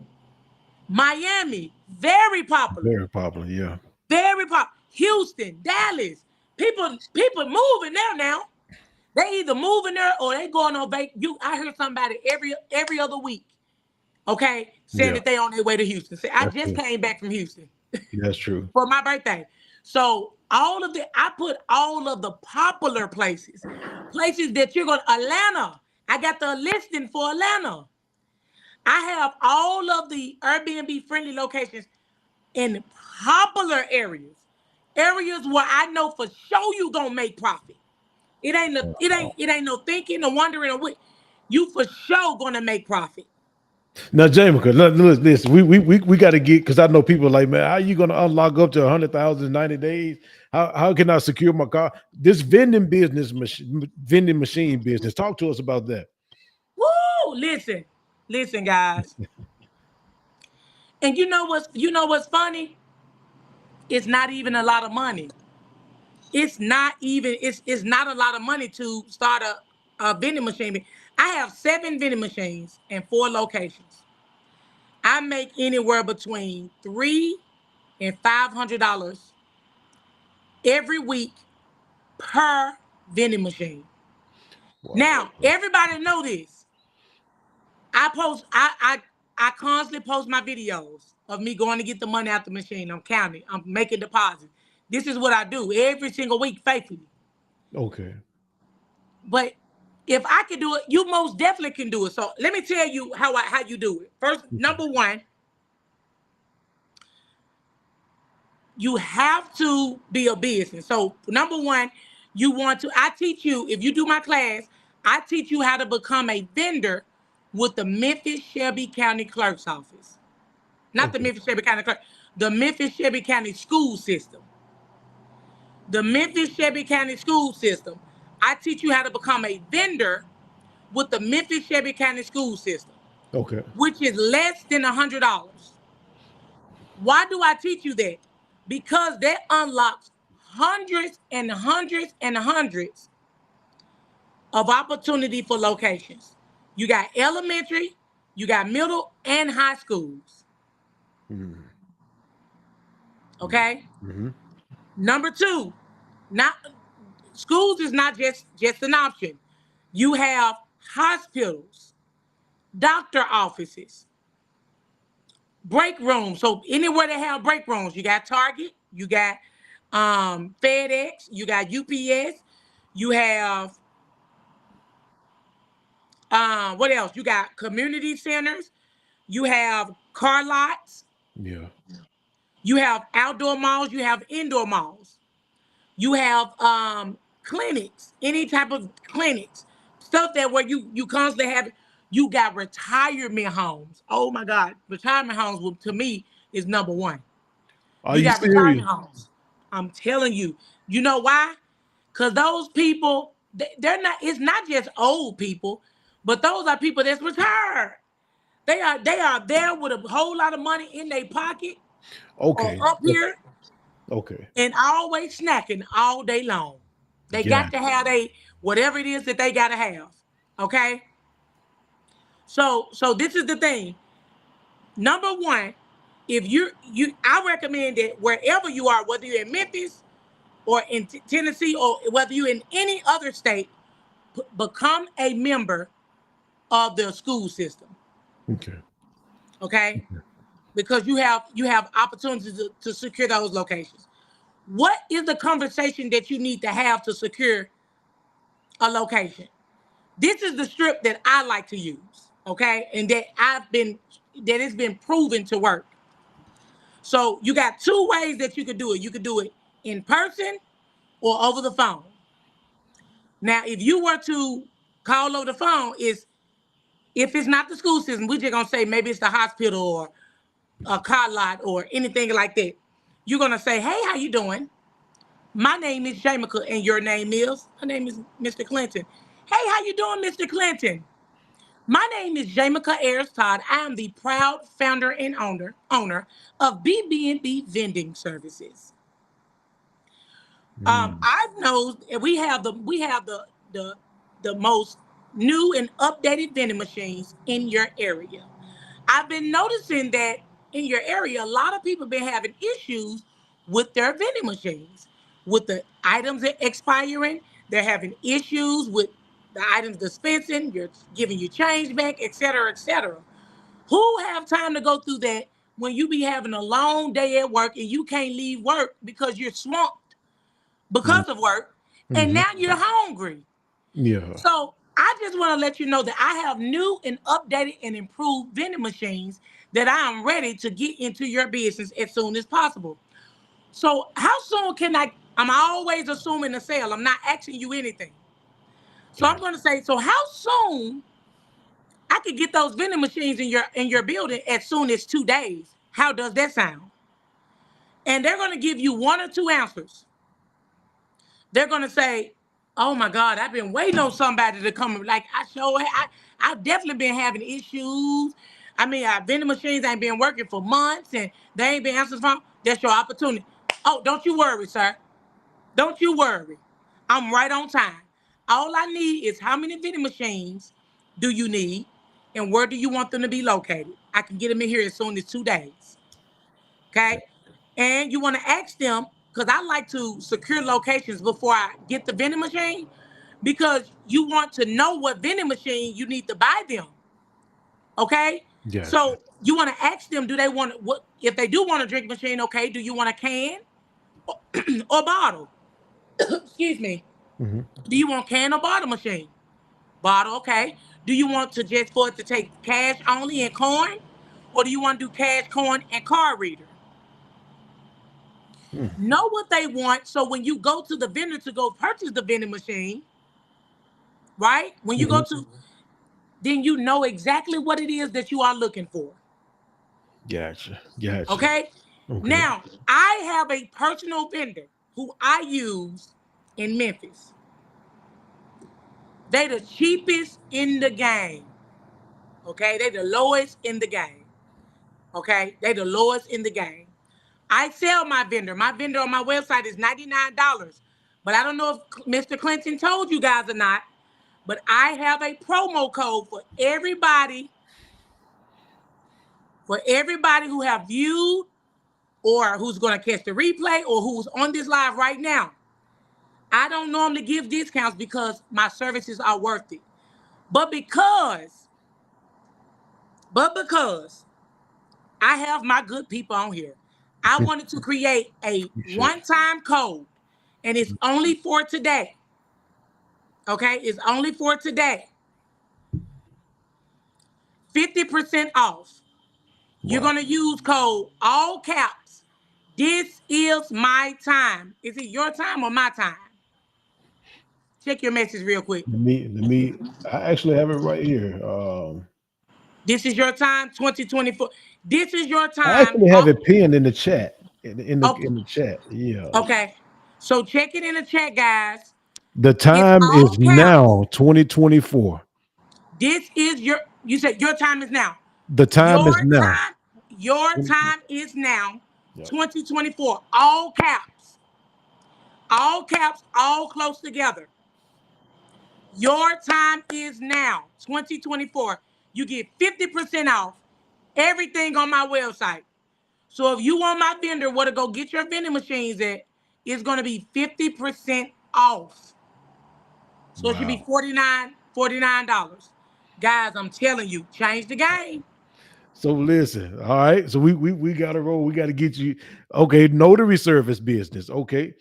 Miami, very popular. Very popular, yeah. Very popular. Houston, Dallas. People moving there now. They either moving there or they going on vacation. I heard somebody every other week, okay, saying Yeah. that they on their way to Houston. Say, I That's just true. came back from Houston That's true. for my birthday. So I put all of the popular places that you're going. Atlanta. I got the listing for Atlanta. I have all of the Airbnb friendly locations in popular areas where I know for sure you gonna make profit. Wow. It ain't no thinking or wondering or what. You for sure gonna make profit. Now, Jamica, look, listen, we got to get, because I know people are like, man, how you going to unlock up to 100,000 in 90 days? How can I secure my car? This vending machine business. Talk to us about that. Woo! Listen, guys. And you know what's funny? It's not even a lot of money. It's not a lot of money to start a vending machine. I have 7 vending machines in 4 locations. I make anywhere between $300 and $500 every week per vending machine. Wow. Now, everybody know this. I constantly post my videos of me going to get the money out the machine. I'm counting. I'm making deposits. This is what I do every single week faithfully. Okay. But if I can do it, you most definitely can do it. So let me tell you how you do it. First, number one, you have to be a business. So number one, I teach you, if you do my class, I teach you how to become a vendor with the Memphis Shelby County Clerk's Office. Not the Okay. Memphis Shelby County Clerk, the Memphis Shelby County School System. The Memphis Shelby County School System. I teach you how to become a vendor with the Memphis Shelby County School System, Okay. which is less than $100. Why do I teach you that? Because that unlocks hundreds and hundreds and hundreds of opportunity for locations. You got elementary, you got middle and high schools. Mm-hmm. Okay. Mm-hmm. Number two, not schools is not just an option. You have hospitals, doctor offices, break rooms. So anywhere they have break rooms, you got Target, you got FedEx, you got UPS, you have what else? You got community centers, you have car lots, Yeah. you have outdoor malls, you have indoor malls, you have clinics, any type of clinics, stuff that where you constantly have. You got retirement homes. Oh my God, retirement homes to me is number one. Are You you got retirement serious? homes. I'm telling you. You know why? Because those people, they're not. It's not just old people, but those are people that's retired. They are there with a whole lot of money in their pocket or Okay. up here Okay. and always snacking all day long. They got Got to have whatever it is that they gotta have. Okay. So this is the thing. Number one, if I recommend that wherever you are, whether you're in Memphis or in Tennessee or whether you're in any other state, become a member of the school system. you. Okay. Okay, because you have opportunities to secure those locations. What is the conversation that you need to have to secure a location? This is the strip that I like to use, okay, and that it's been proven to work. So you got two ways that you could do it. You could do it in person or over the phone. Now, if you were to call over the phone, is if it's not the school system, we're just gonna say maybe it's the hospital or a car lot or anything like that. You're gonna say, "Hey, how you doing? My name is Jamica, and your name is." Her name is Mr. Clinton. "Hey, how you doing, Mr. Clinton? My name is Jamica Ayers-Todd. I am the proud founder and owner of BB&B Vending Services. Mm. I've known we have the most new and updated vending machines in your area. I've been noticing that in your area, a lot of people been having issues with their vending machines, with the items expiring. They're having issues with the items dispensing. You're giving you change back, et cetera, et cetera. Who have time to go through that when you be having a long day at work and you can't leave work because you're swamped Mm. because of work, and Mhm. now you're hungry? Yeah. So I just want to let you know that I have new and updated and improved vending machines that I am ready to get into your business as soon as possible. So how soon can I? I'm always assuming a sale. I'm not asking you anything. So I'm Gotcha. going to say, so how soon I could get those vending machines in your building as soon as 2 days? How does that sound? And they're going to give you one or two answers. They're gonna say, "Oh my God, I've been waiting on somebody to come." Like I've definitely been having issues. I mean, our vending machines ain't been working for months, and they ain't been answering the phone. That's your opportunity. Oh, don't you worry, sir. Don't you worry. I'm right on time. All I need is how many vending machines do you need, and where do you want them to be located? I can get them in here as soon as 2 days. Okay. And you want to ask them, because I like to secure locations before I get the vending machine, because you want to know what vending machine you need to buy them. Okay. Gotcha. So you want to ask them, do they want what if they do want a drink machine? Okay. Do you want a can or bottle? Excuse me. Hmm. Do you want can or bottle machine? Bottle. Okay. Do you want to just for it to take cash only and coin? Or do you want to do cash, coin, and card reader? Mm. Know what they want, so when you go to the vendor to go purchase the vending machine, right? When you go Hmm. to, then you know exactly what it is that you are looking for. Gotcha. Gotcha. Okay. Okay. Now I have a personal vendor who I use in Memphis. They the cheapest in the game. Okay, they the lowest in the game. Okay, they the lowest in the game. I sell my vendor. My vendor on my website is $99. But I don't know if Mr. Clinton told you guys or not, but I have a promo code for everybody who have viewed or who's going to catch the replay or who's on this live right now. I don't normally give discounts because my services are worth it. But because I have my good people on here, I wanted to create a Appreciate it. one-time code, and it's only for today. Okay, it's only for today. 50% off. You're Wow. going to use code all caps. This is my time. Is it your time or my time? Check your message real quick. Let me. I actually have it right here. This is your time, 2024. This is your I time. actually have Oh, it pinned in the chat. okay. In the chat. Yeah. Okay. So check it in the chat, guys. The It's time all is caps. now 2024. This is your, you said your time is now. The time Your is now. time, your 20 time is now, Yep. 2024. All caps. All caps, all close together. Your time is now, 2024. You get 50% off everything on my website. So if you want my vendor where to go get your vending machines at, it's going to be 50% off. So it should be Wow. $49. Guys, I'm telling you, change the game. So listen, all right. So we got to roll. We got to get you. Okay, notary service business. Okay.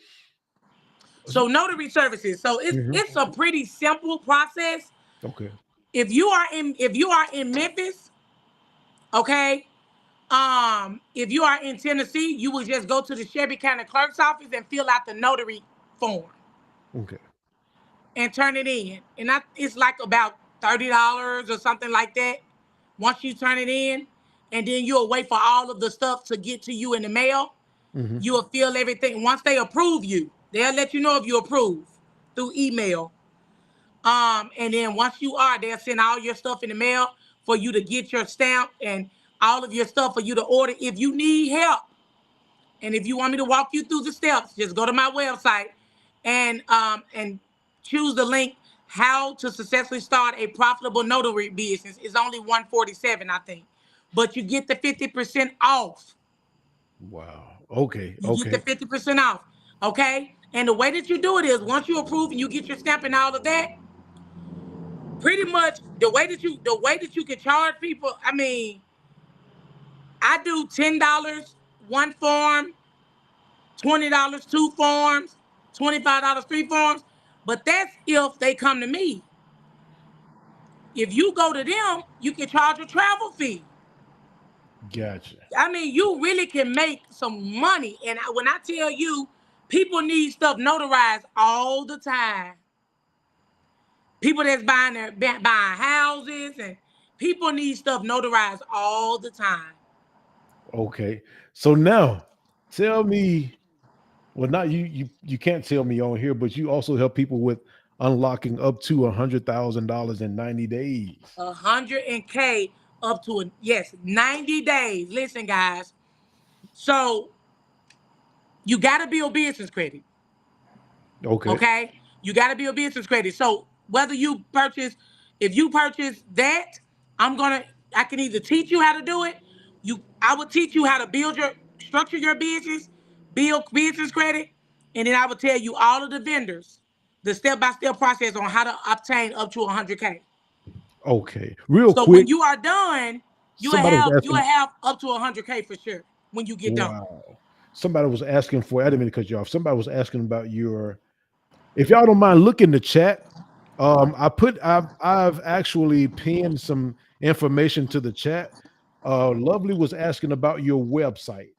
So notary services. So it's Mhm. it's a pretty simple process. Okay. If you are in Memphis, okay, if you are in Tennessee, you will just go to the Shelby County Clerk's office and fill out the notary form Okay. and turn it in. And it's like about $30 or something like that. Once you turn it in, and then you'll wait for all of the stuff to get to you in the mail. Hmm. You'll fill everything. Once they approve you, they'll let you know if you approve through email. And then once you are, they'll send all your stuff in the mail for you to get your stamp and all of your stuff for you to order. If you need help, and if you want me to walk you through the steps, just go to my website and choose the link how to successfully start a profitable notary business. It's only 147, I think. But you get the 50% off. Wow. Okay. You get the Okay. 50% off. Okay? And the way that you do it is once you approve and you get your stamp and all of that, pretty much the way that you can charge people, I mean, I do $10 one form, $20 two forms, $25 three forms. But that's if they come to me. If you go to them, you can charge a travel fee. Gotcha. I mean, you really can make some money. And when I tell you, people need stuff notarized all the time. People that's buying houses and people need stuff notarized all the time. Okay. So now tell me, well, not you, you can't tell me on here, but you also help people with unlocking up to $100,000 in 90 days. 100K up to yes, 90 days. Listen, guys. So you got to build business credit. Okay. Okay, you got to build business credit. So whether you purchase, if you purchase that, I can either teach you how to do it. I will teach you how to structure your business, build business credit, and then I will tell you all of the vendors, the step-by-step process on how to obtain up to 100K. Okay. Real So when quick, you are done, somebody was you will asking. have up to 100K for sure when you get done. Wow. Somebody was asking for, I didn't mean to cut you off. Somebody was asking about your, if y'all don't mind, look in the chat. I've actually pinned some information to the chat. Lovely was asking about your website.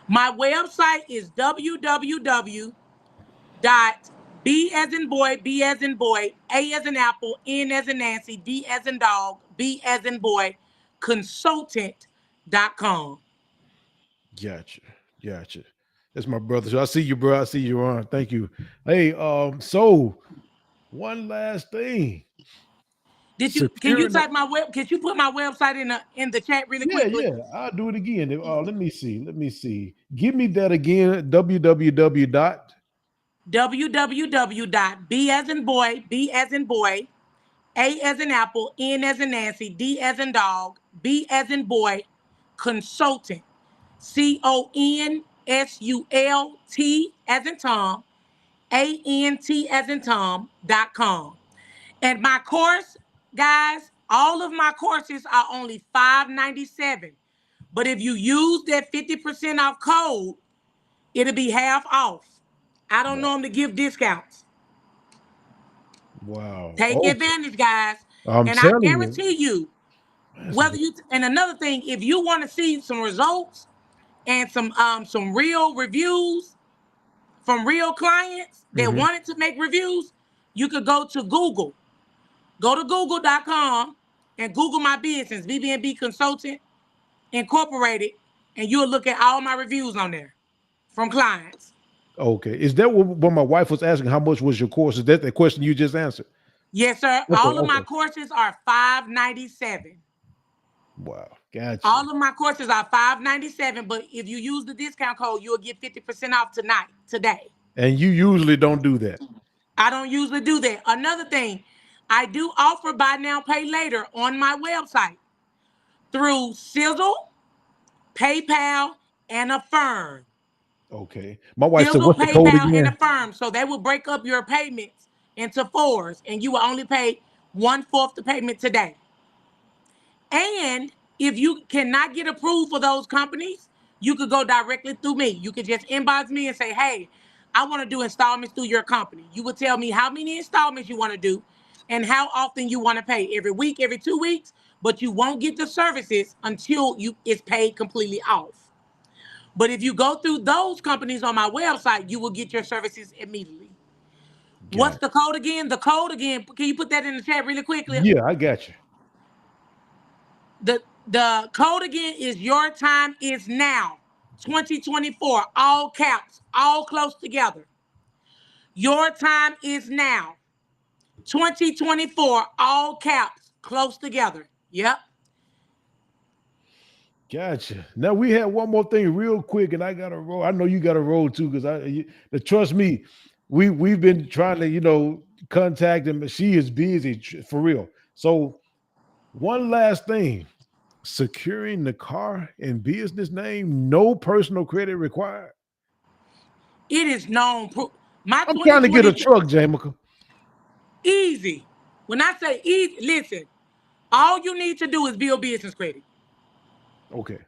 My website is www dot B as in boy, B as in boy, A as in apple, N as in Nancy, D as in dog, B as in boy, consultant.com. Gotcha. Gotcha. That's my brother. So I see you, bro. I see you, Ron. Thank you. Hey, so one last thing. Can you Securing the, type can you put my website in the chat really yeah, quickly? yeah. I'll do it again. Let me see. Let me see. Give me that again. www dot. www dot B as in boy, B as in boy, A as in apple, N as in Nancy, D as in dog, B as in boy, consultant, CONSULT as in Tom, ANT as in Tom.com. And my course, guys, all of my courses are only $597. But if you use that 50% off code, it'll be half off. I don't Wow. normally give discounts. Wow. Take Okay. advantage, guys. I'm And I telling you. guarantee you, That's good. and another thing, if you want to see some results and some real reviews from real clients that Mhm. wanted to make reviews, You could go to Google. Go to google.com and Google my business, BB&B Consultant Incorporated, and you'll look at all my reviews on there from clients. Okay. Is that what my wife was asking? How much was your course? Is that the question you just answered? Yes, sir. Okay. All of my Okay. courses are $597. Wow. Gotcha. All of my courses are $597, but if you use the discount code, you'll get 50% off today. And you usually don't do that. I don't usually do that. Another thing, I do offer buy now, pay later on my website through Sizzle, PayPal, and Affirm. Okay. My wife said, Sizzle, what's the code PayPal, and again? Affirm. So they will break up your payments into fours, and you will only pay 1/4 the payment today. And if you cannot get approved for those companies, you could go directly through me. You could just inbox me and say, hey, I want to do installments through your company. You would tell me how many installments you want to do and how often you want to pay, every week, every 2 weeks, but you won't get the services until it's paid completely off. But if you go through those companies on my website, you will get your services immediately. What's the code again? The code again, can you put that in the chat really quickly? Yeah, I got you. The code again is Your Time Is Now 2024, all caps, all close together. Your Time Is Now 2024, all caps, close together. Yep. Gotcha. Now we had one more thing real quick, and I got to roll. I know you got to roll too, because trust me, we've been trying to contact him. She is busy for real. So one last thing: securing the car and business name, no personal credit required. It is known. My I'm trying to get a truck, Jamica. Easy. When I say easy, listen. All you need to do is build business credit. Okay.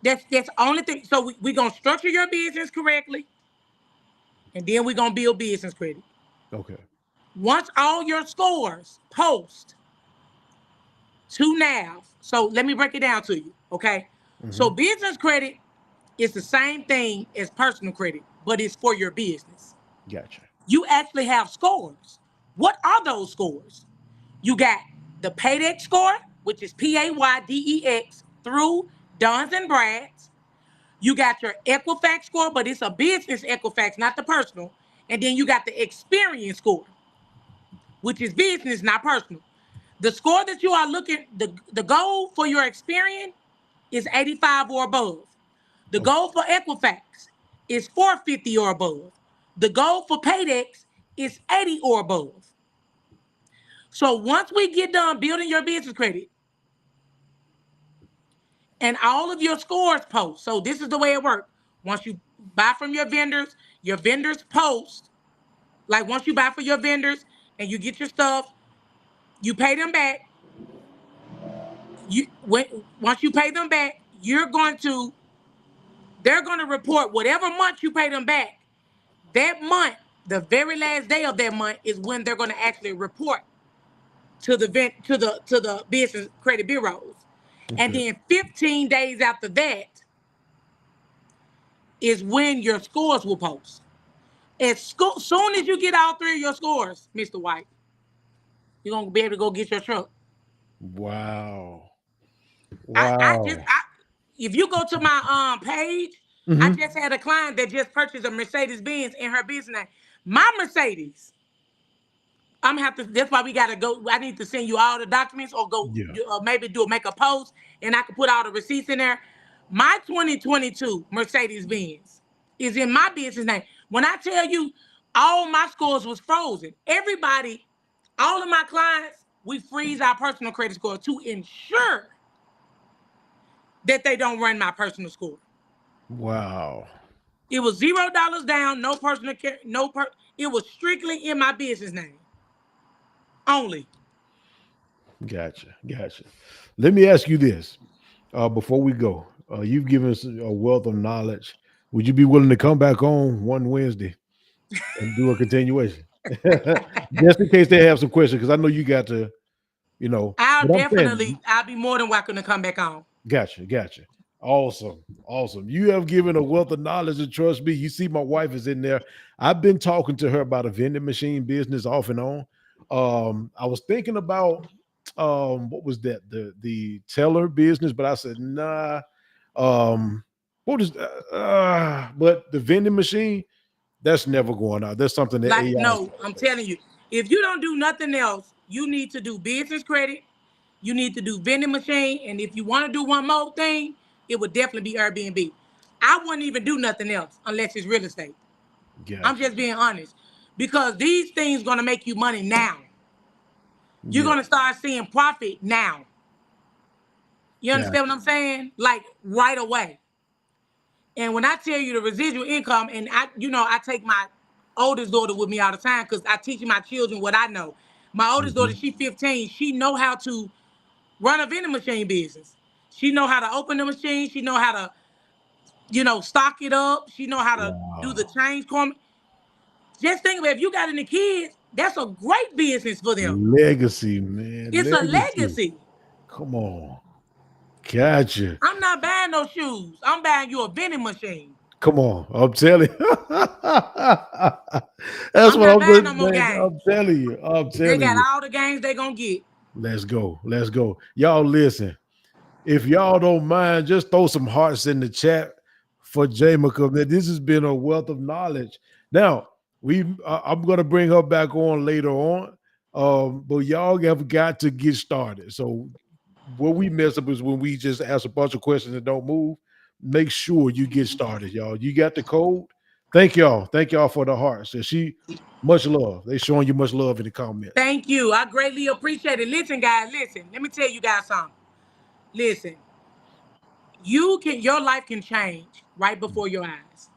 That's the only thing. So we're going to structure your business correctly, and then we're going to build business credit. Okay. Once all your scores post to NAV, so let me break it down to you, okay? Mm-hmm. So business credit is the same thing as personal credit, but it's for your business. Gotcha. You actually have scores. What are those scores? You got the Paydex score, which is PAYDEX through Duns and Brads. You got your Equifax score, but it's a business Equifax, not the personal. And then you got the Experience score, which is business, not personal. The score that you are looking, the goal for your Experience is 85 or above. The goal for Equifax is 450 or above. The goal for Paydex is 80 or above. So once we get done building your business credit and all of your scores post, so this is the way it works. Once you buy from your vendors post, like once you buy for your vendors and you get your stuff, you pay them back. Once you pay them back, they're going to report whatever month you pay them back. That month, the very last day of that month is when they're going to actually report to the business credit bureaus. Okay. And then 15 days after that is when your scores will post. Soon as you get all three of your scores, Mr. White, you're going to be able to go get your truck. Wow. If you go to my page, mm-hmm. I just had a client that just purchased a Mercedes-Benz in her business name. My Mercedes, I'm gonna have to. That's why we gotta go. I need to send you all the documents, or go maybe make a post, and I can put all the receipts in there. My 2022 Mercedes-Benz is in my business name. When I tell you, all my scores was frozen. Everybody, all of my clients, we freeze our personal credit score to ensure that they don't run my personal score. Wow. It was $0 down, no personal care, it was strictly in my business name. Only. Gotcha. Let me ask you this before we go. You've given us a wealth of knowledge. Would you be willing to come back on one Wednesday and do a continuation? Just in case they have some questions, because I know you got to, I'll be more than welcome to come back on. Gotcha. Awesome. Awesome. You have given a wealth of knowledge, and trust me, you see my wife is in there. I've been talking to her about a vending machine business off and on. I was thinking about what was that? The teller business, but I said, nah. Um, what is but the vending machine, that's never going out. That's something that Like, AI is no, gonna I'm replace. telling you, if you don't do nothing else, you need to do business credit. You need to do vending machine. And if you want to do one more thing, it would definitely be Airbnb. I wouldn't even do nothing else unless it's real estate. I'm Gotcha. just being honest. Because these things gonna make you money now. You're Yeah, gonna start seeing profit now. You understand what gotcha. I'm saying? Like right away. And when I tell you the residual income, and I take my oldest daughter with me all the time because I teach my children what I know. My oldest daughter, Mhm. she's 15. She know how to run a vending machine business. She know how to open the machine. She know how to, stock it up. She know how to do the Wow. change form. Just think about it, if you got any kids, that's a great business for them. Legacy, man. It's a Legacy. legacy. Come on. Gotcha. I'm not buying no shoes. I'm buying you a vending machine. Come on. I'm telling you. That's I'm what not I'm buying no good, more man. I'm games. telling you. I'm They telling got you. all the games they gonna get. Let's go. Let's go. Y'all listen. If y'all don't mind, just throw some hearts in the chat for Jamica. Man, this has been a wealth of knowledge. Now, I'm gonna bring her back on later on. But y'all have got to get started. So what we mess up is when we just ask a bunch of questions and don't move. Make sure you get started, y'all. You got the code. Thank y'all. Thank y'all for the hearts. And she much love. They showing you much love in the comments. Thank you. I greatly appreciate it. Listen, guys, listen. Let me tell you guys something. Listen, your life can change right before your eyes.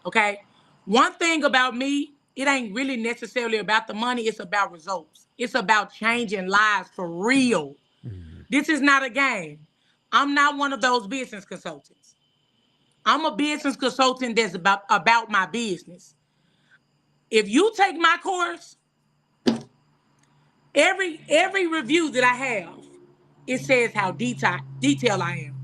Okay? One thing about me, it ain't really necessarily about the money, it's about results. It's about changing lives for real. Mhm. This is not a game. I'm not one of those business consultants. I'm a business consultant that's about my business. If you take my course, every review that I have, it says how detailed I am.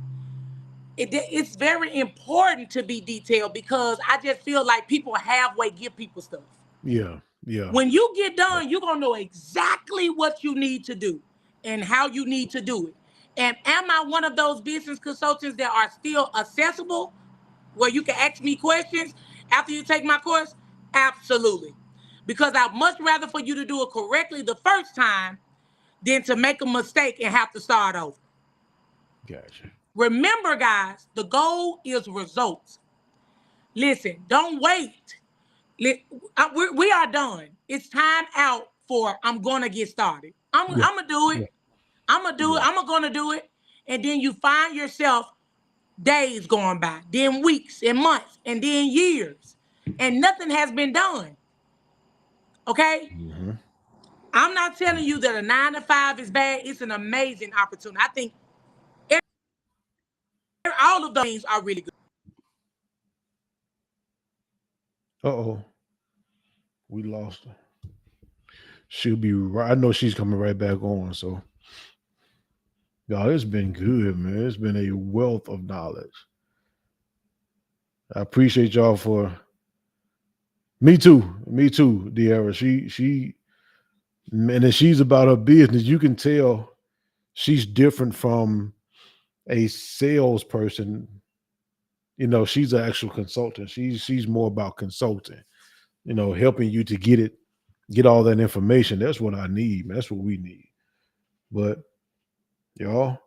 It's very important to be detailed because I just feel like people halfway give people stuff. Yeah, yeah. When you get done, you're gonna know exactly what you need to do and how you need to do it. And am I one of those business consultants that are still accessible where you can ask me questions after you take my course? Absolutely. Because I'd much rather for you to do it correctly the first time than to make a mistake and have to start over. Gotcha. Remember, guys, the goal is results. Listen, don't wait. We are done. It's time out for I'm gonna get started. I'm Yeah, gonna do it. yeah, I'm gonna do it. yeah. I'm gonna do it. And then you find yourself days going by, then weeks and months, and then years, and nothing has been done. Okay? Mhm. I'm not telling you that a 9 to 5 is bad. It's an amazing opportunity. I think all of those things are really good. Uh-oh. We lost her. She'll be right. I know she's coming right back on. So, y'all, it's been good, man. It's been a wealth of knowledge. I appreciate y'all for me too. Me too, Deara. She man, and she's about her business. You can tell she's different from a salesperson. She's an actual consultant. She's more about consulting, helping you to get all that information. That's what I need, man. That's what we need. But y'all,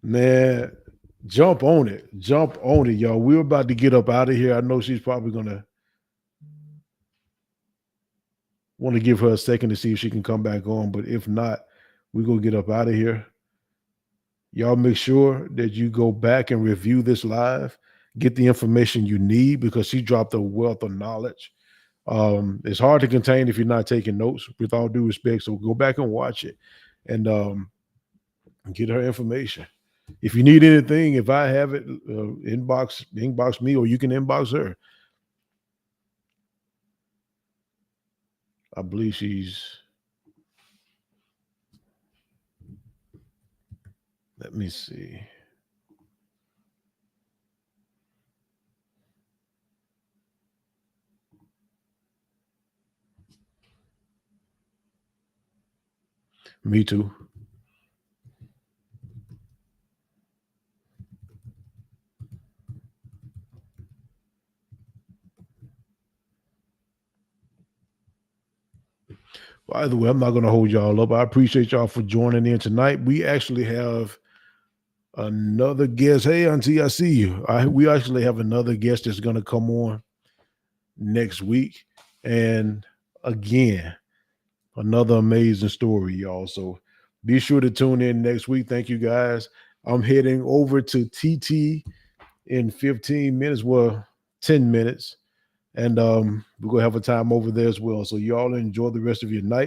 man, jump on it. Jump on it, y'all. We're about to get up out of here. I know she's probably gonna want to give her a second to see if she can come back on. But if not, we're gonna get up out of here. Y'all make sure that you go back and review this live, get the information you need because she dropped a wealth of knowledge. It's hard to contain if you're not taking notes, with all due respect. So go back and watch it and get her information. If you need anything, if I have it, inbox me, or you can inbox her. I believe she's. Let me see. Me too. By the way, I'm not going to hold y'all up. I appreciate y'all for joining in tonight. We actually have another guest. Hey, Auntie, I see you. We actually have another guest that's going to come on next week. And again, another amazing story, y'all. So be sure to tune in next week. Thank you, guys. I'm heading over to TT in 15 minutes. Well, 10 minutes. And we're going to have a time over there as well. So y'all enjoy the rest of your night.